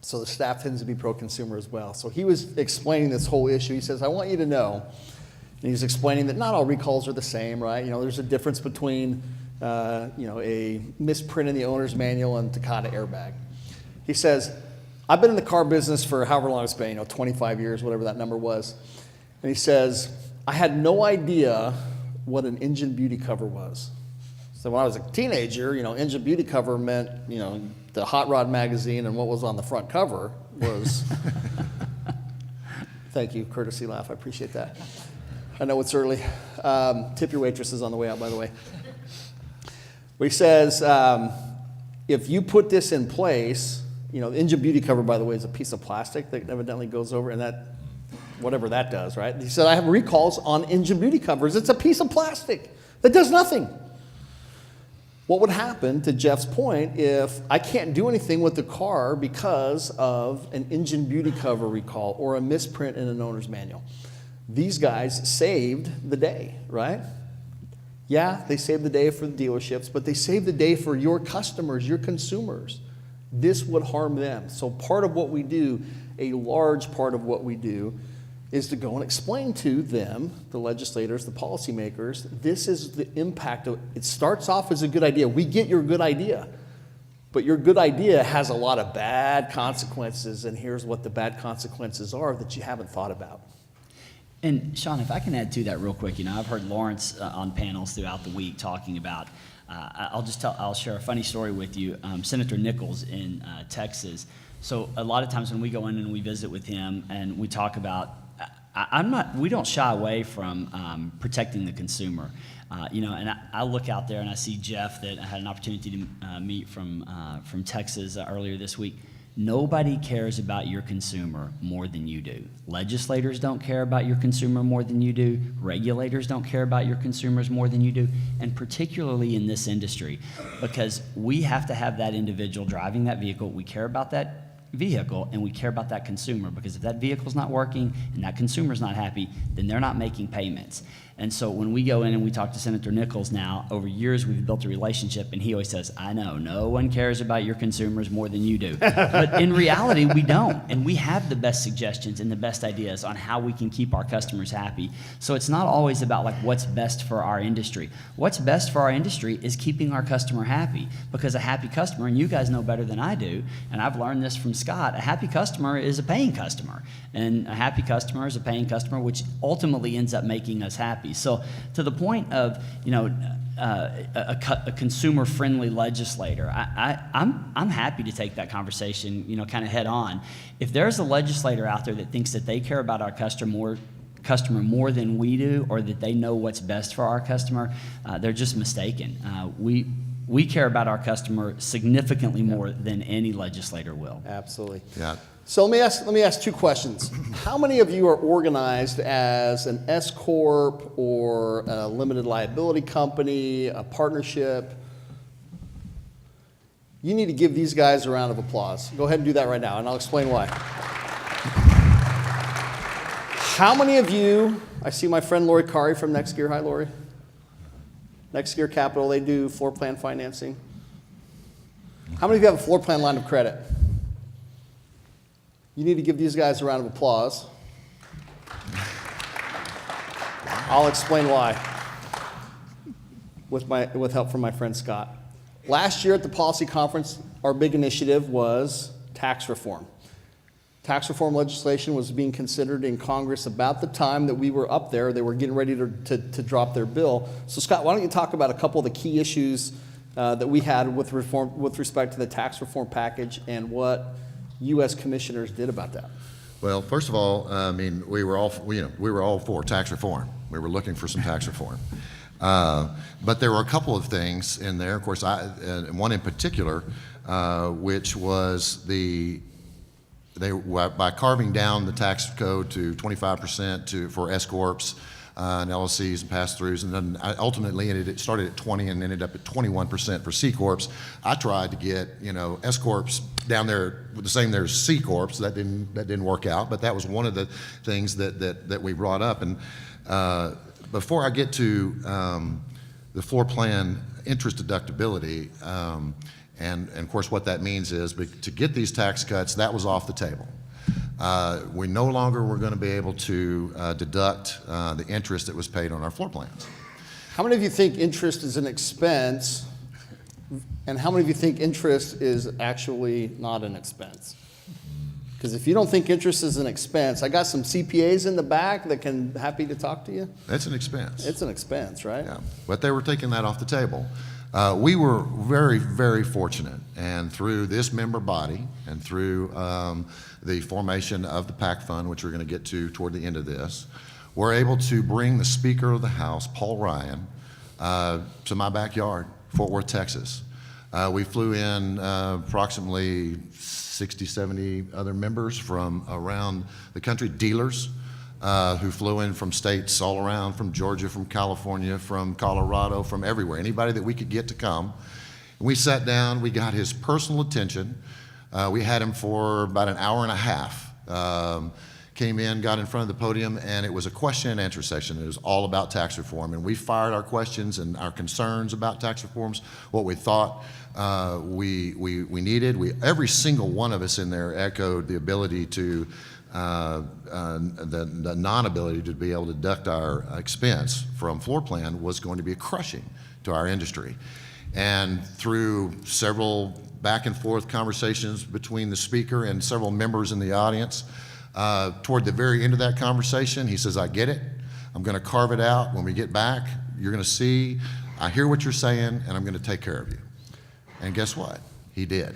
So the staff tends to be pro-consumer as well. So he was explaining this whole issue. He says, I want you to know, and he's explaining that not all recalls are the same, right? You know, there's a difference between, a misprint in the owner's manual and Takata airbag. He says, I've been in the car business for however long it's been, 25 years, whatever that number was. And he says, I had no idea what an engine beauty cover was. So when I was a teenager, engine beauty cover meant, the Hot Rod magazine and what was on the front cover was, thank you, courtesy laugh, I appreciate that. I know it's early. Tip your waitresses on the way out, by the way. But he says, if you put this in place, the engine beauty cover, by the way, is a piece of plastic that evidently goes over, and that, whatever that does, right? He said, I have recalls on engine beauty covers. It's a piece of plastic that does nothing. What would happen, to Jeff's point, if I can't do anything with the car because of an engine beauty cover recall or a misprint in an owner's manual? These guys saved the day, right? Yeah, they saved the day for the dealerships, but they saved the day for your customers, your consumers. This would harm them. So part of what we do, a large part of what we do, is to go and explain to them, the legislators, the policymakers, this is the impact of, it starts off as a good idea. We get your good idea, but your good idea has a lot of bad consequences, and here's what the bad consequences are that you haven't thought about. And Sean, if I can add to that real quick, I've heard Lawrence on panels throughout the week talking about, I'll share a funny story with you. Senator Nichols in Texas. So a lot of times when we go in and we visit with him and we talk about, we don't shy away from protecting the consumer. And I look out there and I see Jeff that I had an opportunity to meet from Texas earlier this week. Nobody cares about your consumer more than you do. Legislators don't care about your consumer more than you do. Regulators don't care about your consumers more than you do, and particularly in this industry, because we have to have that individual driving that vehicle. We care about that vehicle and we care about that consumer, because if that vehicle's not working and that consumer's not happy, then they're not making payments. And so when we go in and we talk to Senator Nichols now, over years we've built a relationship, and he always says, I know, no one cares about your consumers more than you do. But in reality, we don't. And we have the best suggestions and the best ideas on how we can keep our customers happy. So it's not always about like what's best for our industry. What's best for our industry is keeping our customer happy, because a happy customer, and you guys know better than I do, and I've learned this from Scott, a happy customer is a paying customer. And a happy customer is a paying customer, which ultimately ends up making us happy. So to the point of, a consumer-friendly legislator, I'm happy to take that conversation, kind of head on. If there's a legislator out there that thinks that they care about our customer more than we do, or that they know what's best for our customer, they're just mistaken. We care about our customer significantly more than any legislator will. Absolutely. Yeah. So let me ask two questions. How many of you are organized as an S corp or a limited liability company, a partnership? You need to give these guys a round of applause. Go ahead and do that right now, and I'll explain why. How many of you, I see my friend Lori Kari from Next Gear. Hi, Lori. Next Gear Capital, they do floor plan financing. How many of you have a floor plan line of credit? You need to give these guys a round of applause. I'll explain why with help from my friend Scott. Last year at the policy conference, our big initiative was tax reform. Tax reform legislation was being considered in Congress about the time that we were up there. They were getting ready to drop their bill. So Scott, why don't you talk about a couple of the key issues that we had with respect to the tax reform package and what U.S. commissioners did about that? Well, first of all, we were all for tax reform. We were looking for some tax reform. But there were a couple of things in there, of course, one in particular, which was by carving down the tax code to 25% for S corps and LLCs and pass-throughs, and then ultimately it started at 20 and ended up at 21% for C corps. I tried to get S corps down there with the same there's C corps. That didn't work out, but that was one of the things that we brought up. And before I get to the floor plan interest deductibility, and of course what that means is to get these tax cuts, that was off the table. We no longer were going to be able to deduct the interest that was paid on our floor plans. How many of you think interest is an expense, and how many of you think interest is actually not an expense? Because if you don't think interest is an expense, I got some CPAs in the back that can happy to talk to you. That's an expense. It's an expense, right? Yeah, but they were taking that off the table. We were very, very fortunate, and through this member body and through the formation of the PAC fund, which we're going to get to toward the end of this, we're able to bring the Speaker of the House, Paul Ryan, to my backyard, Fort Worth, Texas. We flew in approximately 60, 70 other members from around the country, dealers who flew in from states all around, from Georgia, from California, from Colorado, from everywhere, anybody that we could get to come. We sat down, we got his personal attention. We had him for about an hour and a half. Came in, got in front of the podium, and it was a question and answer session. It was all about tax reform, and we fired our questions and our concerns about tax reforms, what we thought we needed. Every single one of us in there echoed the ability to, the non-ability to be able to deduct our expense from floor plan was going to be crushing to our industry. And through several back and forth conversations between the speaker and several members in the audience, toward the very end of that conversation, he says, I get it. I'm going to carve it out. When we get back, you're going to see, I hear what you're saying, and I'm going to take care of you. And guess what? He did.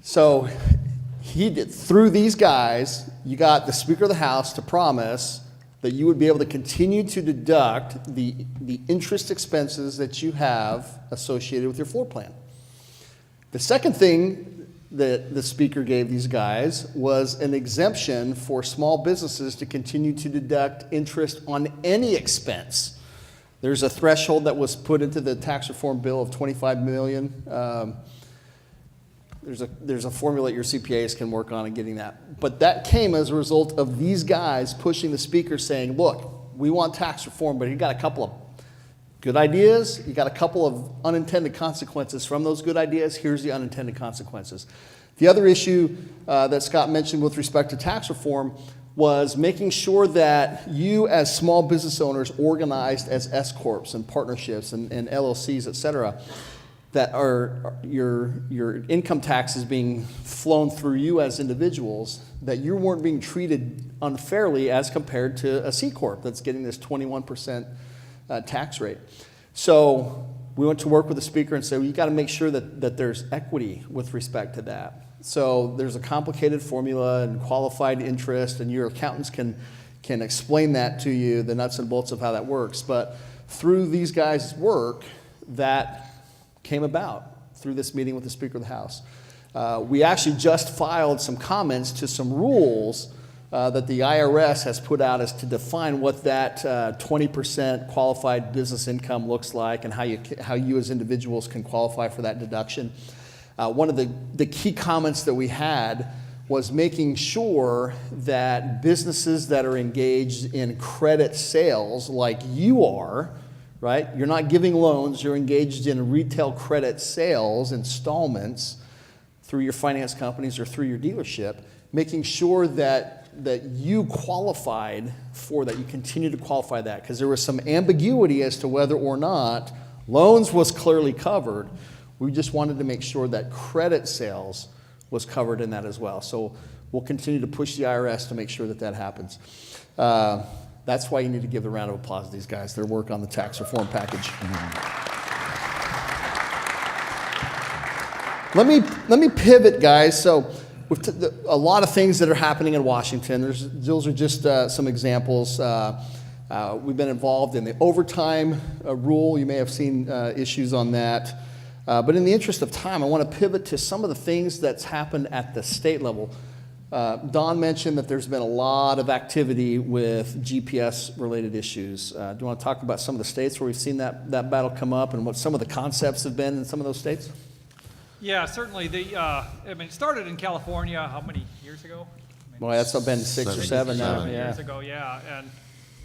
So he did. Through these guys, you got the Speaker of the House to promise that you would be able to continue to deduct the interest expenses that you have associated with your floor plan. The second thing that the speaker gave these guys was an exemption for small businesses to continue to deduct interest on any expense. There's a threshold that was put into the tax reform bill of $25 million. There's a formula your CPAs can work on in getting that. But that came as a result of these guys pushing the speaker saying, look, we want tax reform, but you got a couple of good ideas, you got a couple of unintended consequences from those good ideas. Here's the unintended consequences. The other issue that Scott mentioned with respect to tax reform was making sure that you as small business owners organized as S corps and partnerships and LLCs, et cetera, that are your income taxes being flown through you as individuals, that you weren't being treated unfairly as compared to a C corp that's getting this 21% tax rate. So we went to work with the speaker and said, well, you got to make sure that there's equity with respect to that. So there's a complicated formula and qualified interest, and your accountants can explain that to you, the nuts and bolts of how that works. But through these guys' work, that came about through this meeting with the Speaker of the House. We actually just filed some comments to some rules that the IRS has put out as to define what that 20% qualified business income looks like and how you as individuals can qualify for that deduction. One of the key comments that we had was making sure that businesses that are engaged in credit sales like you are, right? You're not giving loans, you're engaged in retail credit sales, installments through your finance companies or through your dealership, making sure that you qualified for that, you continue to qualify that, because there was some ambiguity as to whether or not loans was clearly covered. We just wanted to make sure that credit sales was covered in that as well. So we'll continue to push the IRS to make sure that happens. That's why you need to give a round of applause to these guys, their work on the tax reform package. Let me pivot, guys. So a lot of things that are happening in Washington. Those are just some examples. We've been involved in the overtime rule. You may have seen issues on that. But in the interest of time, I want to pivot to some of the things that's happened at the state level. Don mentioned that there's been a lot of activity with GPS-related issues. Do you want to talk about some of the states where we've seen that battle come up and what some of the concepts have been in some of those states? Yeah, certainly. It started in California how many years ago? Boy, that's been 6 or 7 now. Seven Years ago, yeah. And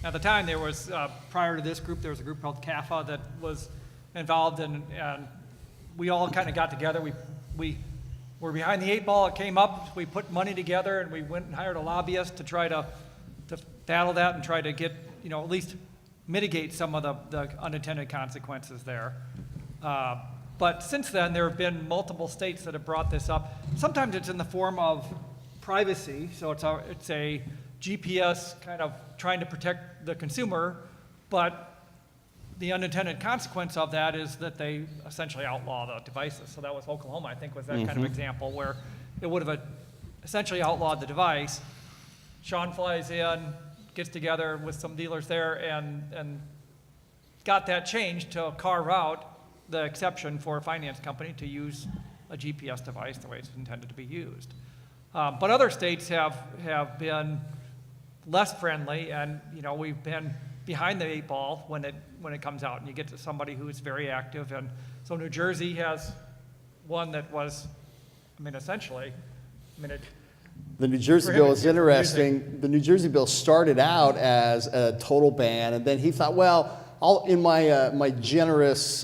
at the time, there was, prior to this group, there was a group called CAFA that was involved, and we all kind of got together. We were behind the 8 ball. It came up. We put money together, and we went and hired a lobbyist to try to battle that and try to get, at least mitigate some of the unintended consequences there. But since then, there have been multiple states that have brought this up. Sometimes it's in the form of privacy, so it's a GPS kind of trying to protect the consumer, but the unintended consequence of that is that they essentially outlaw the devices. So that was Oklahoma, I think, was that kind of example where it would have essentially outlawed the device. Sean flies in, gets together with some dealers there, and got that changed to carve out the exception for a finance company to use a GPS device the way it's intended to be used. But other states have been less friendly, and we've been behind the 8 ball when it comes out, and you get to somebody who is very active. And so New Jersey has one that was, essentially, the New Jersey bill is interesting. The New Jersey bill started out as a total ban, and then he thought, well, in my generous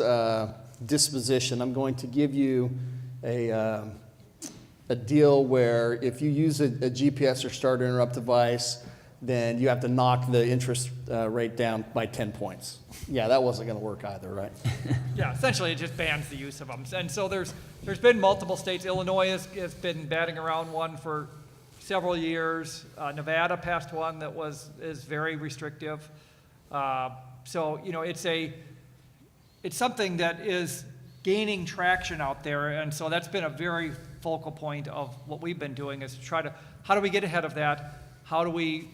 disposition, I'm going to give you a deal where if you use a GPS or start interrupt device, then you have to knock the interest rate down by 10 points. Yeah, that wasn't going to work either, right? Yeah, essentially it just bans the use of them. And so there's been multiple states. Illinois has been batting around one for several years. Nevada passed one that is very restrictive. So it's something that is gaining traction out there, and so that's been a very focal point of what we've been doing, is to try to, how do we get ahead of that? How do we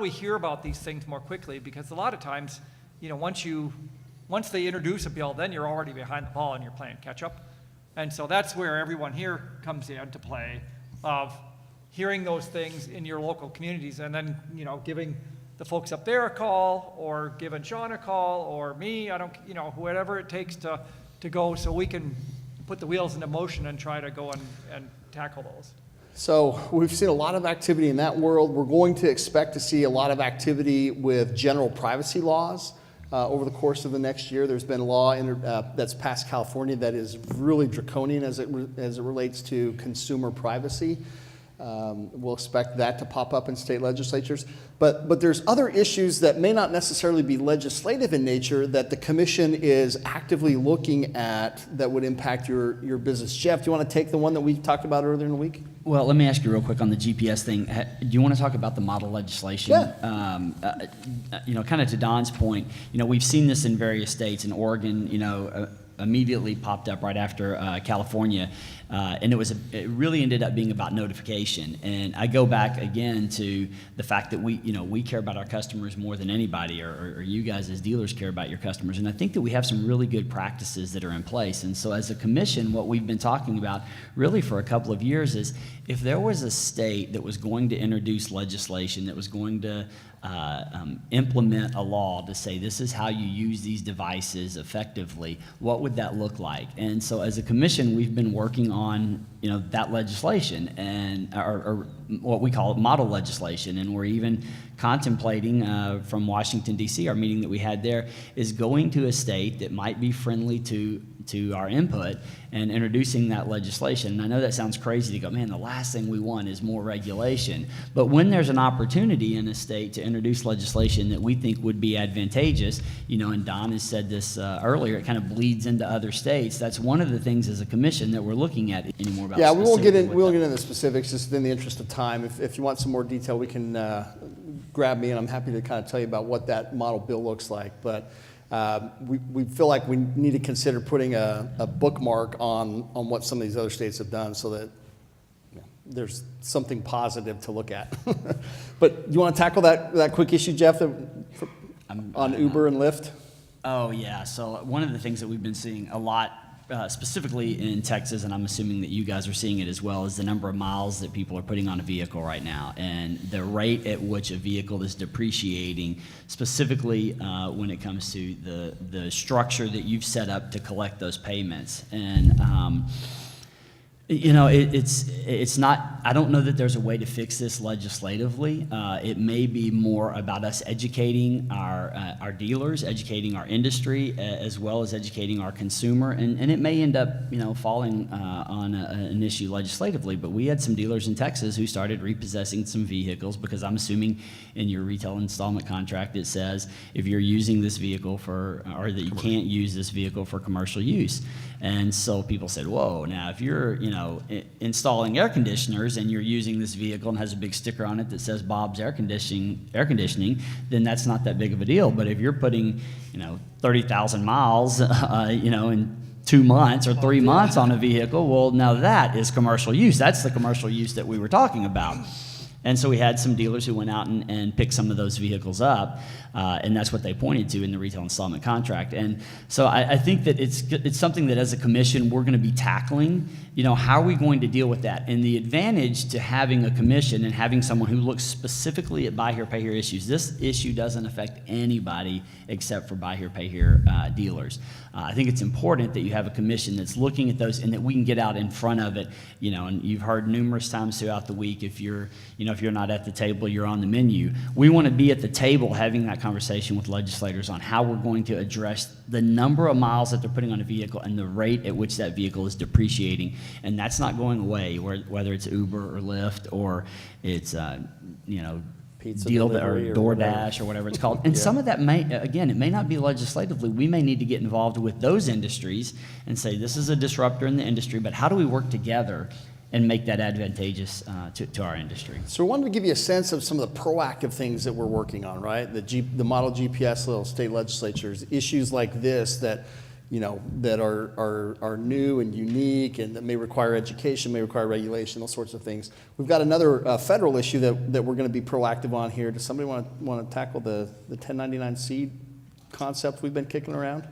hear about these things more quickly? Because a lot of times, once they introduce a bill, then you're already behind the ball and you're playing catch up. And so that's where everyone here comes into play, of hearing those things in your local communities, and then, giving the folks up there a call, or giving Sean a call, or me, whatever it takes to go, so we can put the wheels into motion and try to go and tackle those. So we've seen a lot of activity in that world. We're going to expect to see a lot of activity with general privacy laws over the course of the next year. There's been a law that's passed California that is really draconian as it relates to consumer privacy. We'll expect that to pop up in state legislatures. But there's other issues that may not necessarily be legislative in nature that the commission is actively looking at that would impact your business. Jeff, do you want to take the one that we talked about earlier in the week? Well, let me ask you real quick on the GPS thing. Do you want to talk about the model legislation? Yeah. Kind of to Don's point, we've seen this in various states. In Oregon, immediately popped up right after California, and it really ended up being about notification. And I go back again to the fact that we care about our customers more than anybody, or you guys as dealers care about your customers. And I think that we have some really good practices that are in place. And so as a commission, what we've been talking about really for a couple of years is, if there was a state that was going to introduce legislation that was going to implement a law to say this is how you use these devices effectively, what would that look like? And so as a commission, we've been working on that legislation, and or what we call model legislation, and we're even contemplating from Washington D.C. Our meeting that we had there is going to a state that might be friendly to our input and introducing that legislation. And I know that sounds crazy to go, man, the last thing we want is more regulation. But when there's an opportunity in a state to introduce legislation that we think would be advantageous, and Don has said this earlier, it kind of bleeds into other states. That's one of the things as a commission that we're looking at anymore about. Yeah, we won't get into the specifics, just in the interest of time. If you want some more detail, we can grab me, and I'm happy to kind of tell you about what that model bill looks like. But we feel like we need to consider putting a bookmark on what some of these other states have done, so that there's something positive to look at. But you want to tackle that quick issue, Jeff, on Uber and Lyft? Oh, yeah. So one of the things that we've been seeing a lot, specifically in Texas, and I'm assuming that you guys are seeing it as well, is the number of miles that people are putting on a vehicle right now, and the rate at which a vehicle is depreciating, specifically when it comes to the structure that you've set up to collect those payments. And you know, it's not, I don't know that there's a way to fix this legislatively. It may be more about us educating our dealers, educating our industry, as well as educating our consumer. And it may end up, you know, falling on an issue legislatively. But we had some dealers in Texas who started repossessing some vehicles, because I'm assuming in your retail installment contract it says if you're using this vehicle for, or that you can't use this vehicle for commercial use. And so people said, whoa, now if you're, you know, installing air conditioners and you're using this vehicle and has a big sticker on it that says Bob's Air Conditioning, then that's not that big of a deal. But if you're putting, you know, 30,000 miles, you know, in 2 months or 3 months on a vehicle, well, now that is commercial use. That's the commercial use that we were talking about. And so we had some dealers who went out and picked some of those vehicles up, and that's what they pointed to in the retail installment contract. And so I think that it's something that as a commission we're going to be tackling. You know, how are we going to deal with that? And the advantage to having a commission and having someone who looks specifically at buy here, pay here issues, this issue doesn't affect anybody except for buy here, pay here dealers. I think it's important that you have a commission that's looking at those and that we can get out in front of it. You know, and you've heard numerous times throughout the week, if you're not at the table, you're on the menu. We want to be at the table having that conversation with legislators on how we're going to address the number of miles that they're putting on a vehicle and the rate at which that vehicle is depreciating. And that's not going away, whether it's Uber or Lyft or it's, you know, Pizza or delivery or DoorDash or whatever it's called. And some of that may, again, it may not be legislatively. We may need to get involved with those industries and say, this is a disruptor in the industry, but how do we work together and make that advantageous to our industry? So we wanted to give you a sense of some of the proactive things that we're working on, right? The model GPS little state legislatures, issues like this that, you know, that are new and unique and that may require education, may require regulation, those sorts of things. We've got another federal issue that we're going to be proactive on here. Does somebody want to tackle the 1099-C concept we've been kicking around?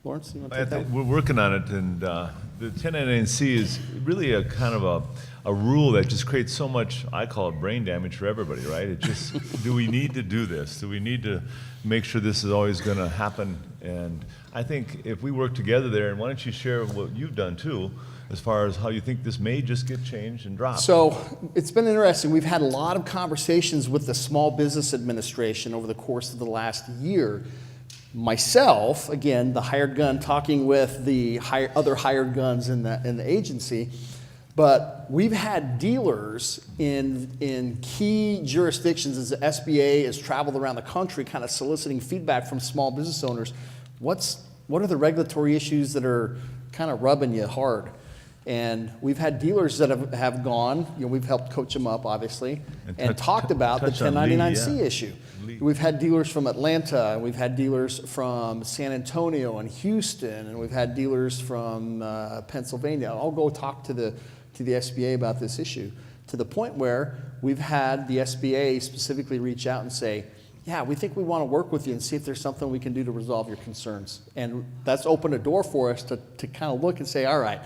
Lawrence, you want to take that? We're working on it, and the 1099-C is really a kind of a rule that just creates so much, I call it brain damage for everybody, right? It just, do we need to do this? Do we need to make sure this is always going to happen? And I think if we work together there, and why don't you share what you've done too, as far as how you think this may just get changed and dropped? So it's been interesting. We've had a lot of conversations with the Small Business Administration over the course of the last year. Myself, again, the hired gun, talking with the other hired guns in the agency, but we've had dealers in key jurisdictions as the SBA has traveled around the country kind of soliciting feedback from small business owners. What are the regulatory issues that are kind of rubbing you hard? And we've had dealers that have gone, you know, we've helped coach them up, obviously, and talked about the 1099-C issue. We've had dealers from Atlanta, and we've had dealers from San Antonio and Houston, and we've had dealers from Pennsylvania. I'll go talk to the SBA about this issue, to the point where we've had the SBA specifically reach out and say, yeah, we think we want to work with you and see if there's something we can do to resolve your concerns. And that's opened a door for us to kind of look and say, all right,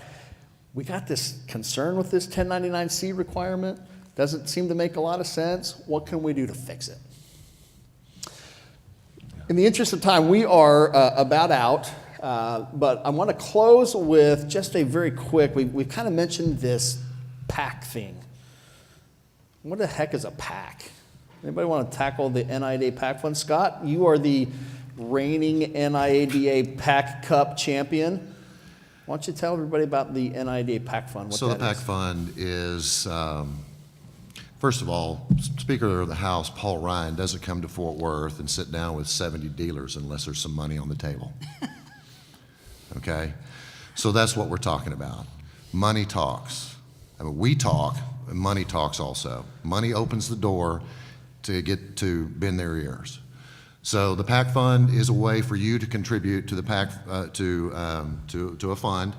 we got this concern with this 1099-C requirement. Doesn't seem to make a lot of sense. What can we do to fix it? In the interest of time, we are about out, but I want to close with just a very quick, we've kind of mentioned this PAC thing. What the heck is a PAC? Anybody want to tackle the NIADA PAC fund? Scott, you are the reigning NIADA PAC Cup champion. Why don't you tell everybody about the NIADA PAC fund? So the PAC fund is, first of all, Speaker of the House, Paul Ryan, doesn't come to Fort Worth and sit down with 70 dealers unless there's some money on the table. Okay? So that's what we're talking about. Money talks. I mean, we talk, and money talks also. Money opens the door to get to bend their ears. So the PAC fund is a way for you to contribute to the PAC, to a fund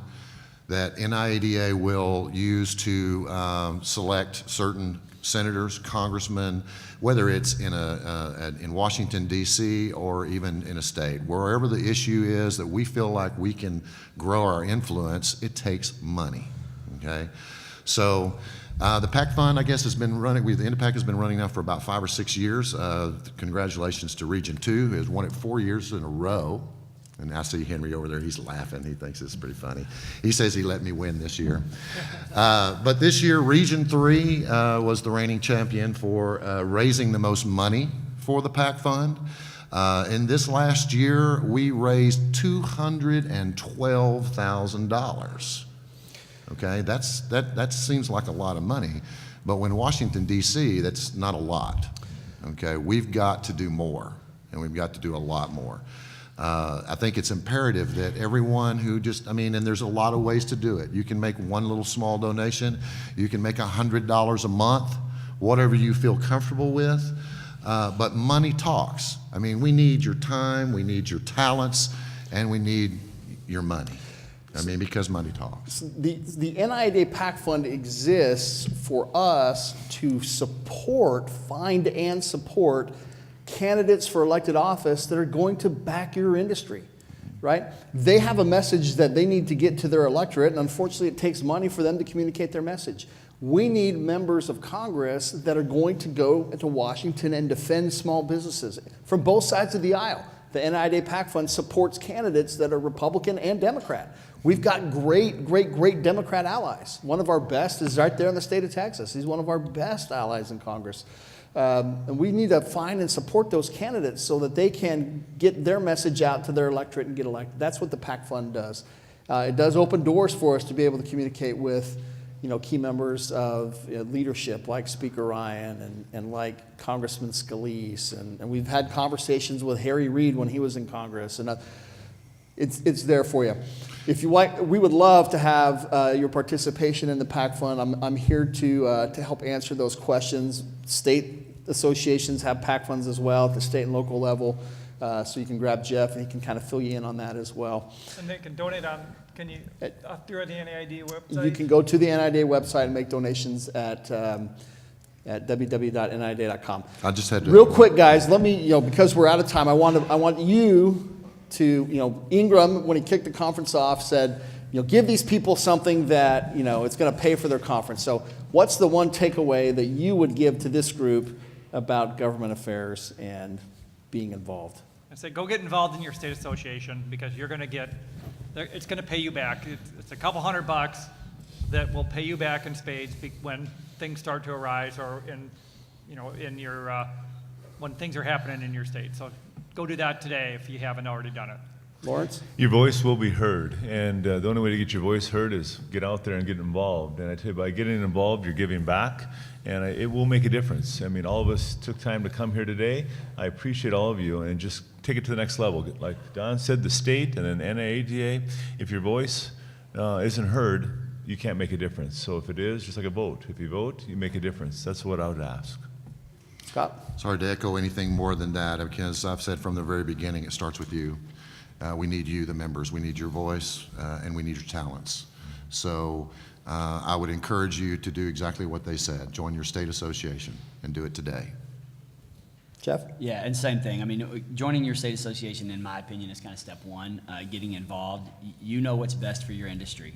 that NIADA will use to select certain senators, congressmen, whether it's in Washington, D.C., or even in a state. Wherever the issue is that we feel like we can grow our influence, it takes money, okay? So the PAC Fund, I guess, has been running, the INDIPAC has been running now for about 5 or 6 years. Congratulations to Region 2, who has won it 4 years in a row. And I see Henry over there, he's laughing, he thinks it's pretty funny. He says he let me win this year. But this year, Region 3 was the reigning champion for raising the most money for the PAC Fund. In this last year, we raised $212,000. Okay, that seems like a lot of money, but when Washington, D.C., that's not a lot. Okay, we've got to do more, and we've got to do a lot more. I think it's imperative that everyone who and there's a lot of ways to do it. You can make one little small donation. You can make $100 a month, whatever you feel comfortable with. But money talks. I mean, we need your time, we need your talents, and we need your money. I mean, because money talks. The NIADA PAC Fund exists for us to find and support candidates for elected office that are going to back your industry, right? They have a message that they need to get to their electorate, and unfortunately it takes money for them to communicate their message. We need members of Congress that are going to go to Washington and defend small businesses from both sides of the aisle. The NIADA PAC Fund supports candidates that are Republican and Democrat. We've got great Democrat allies. One of our best is right there in the state of Texas. He's one of our best allies in Congress. And we need to find and support those candidates so that they can get their message out to their electorate and get elected. That's what the PAC Fund does. It does open doors for us to be able to communicate with key members of leadership like Speaker Ryan and like Congressman Scalise. And we've had conversations with Harry Reid when he was in Congress. And it's there for you. If you like, we would love to have your participation in the PAC Fund. I'm here to help answer those questions. State associations have PAC funds as well at the state and local level. So you can grab Jeff and he can kind of fill you in on that as well. And they can donate through the NAID website? You can go to the NIDA website and make donations at www.nida.com. I just had to. Real quick, guys, let me, because we're out of time, I want you to, Ingram, when he kicked the conference off, said, give these people something that, it's going to pay for their conference. So what's the one takeaway that you would give to this group about government affairs and being involved? I say go get involved in your state association because you're going to it's going to pay you back. It's a couple $100 that will pay you back in spades when things start to arise or when things are happening in your state. So go do that today if you haven't already done it. Lawrence? Your voice will be heard, and the only way to get your voice heard is get out there and get involved. And I tell you, by getting involved, you're giving back, and it will make a difference. I mean, all of us took time to come here today. I appreciate all of you, and just take it to the next level. Like Don said, the state and then NAADA, if your voice isn't heard, you can't make a difference. So if it is, just like a vote. If you vote, you make a difference. That's what I would ask. Scott? Sorry to echo anything more than that, because I've said from the very beginning, it starts with you. We need you, the members. We need your voice, and we need your talents. So I would encourage you to do exactly what they said. Join your state association and do it today. Jeff? Yeah, and same thing. I mean, joining your state association, in my opinion, is kind of step one. Getting involved. You know what's best for your industry.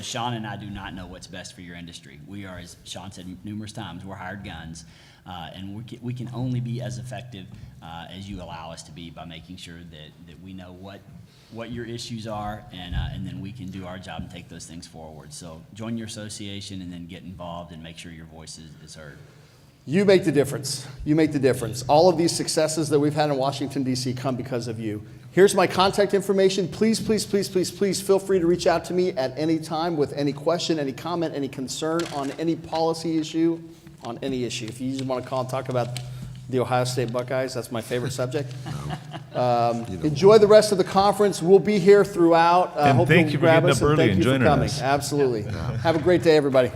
Sean and I do not know what's best for your industry. We are, as Sean said numerous times, we're hired guns, and we can only be as effective as you allow us to be by making sure that we know what your issues are, and then we can do our job and take those things forward. So join your association and then get involved and make sure your voice is heard. You make the difference. You make the difference. All of these successes that we've had in Washington, D.C. come because of you. Here's my contact information. Please, please, please, please, please feel free to reach out to me at any time with any question, any comment, any concern on any policy issue, on any issue. If you just want to call and talk about the Ohio State Buckeyes, that's my favorite subject. Enjoy the rest of the conference. We'll be here throughout. And hope thank you'll you for grab getting us, up early thank and you for joining coming. us. Absolutely. Have a great day, everybody.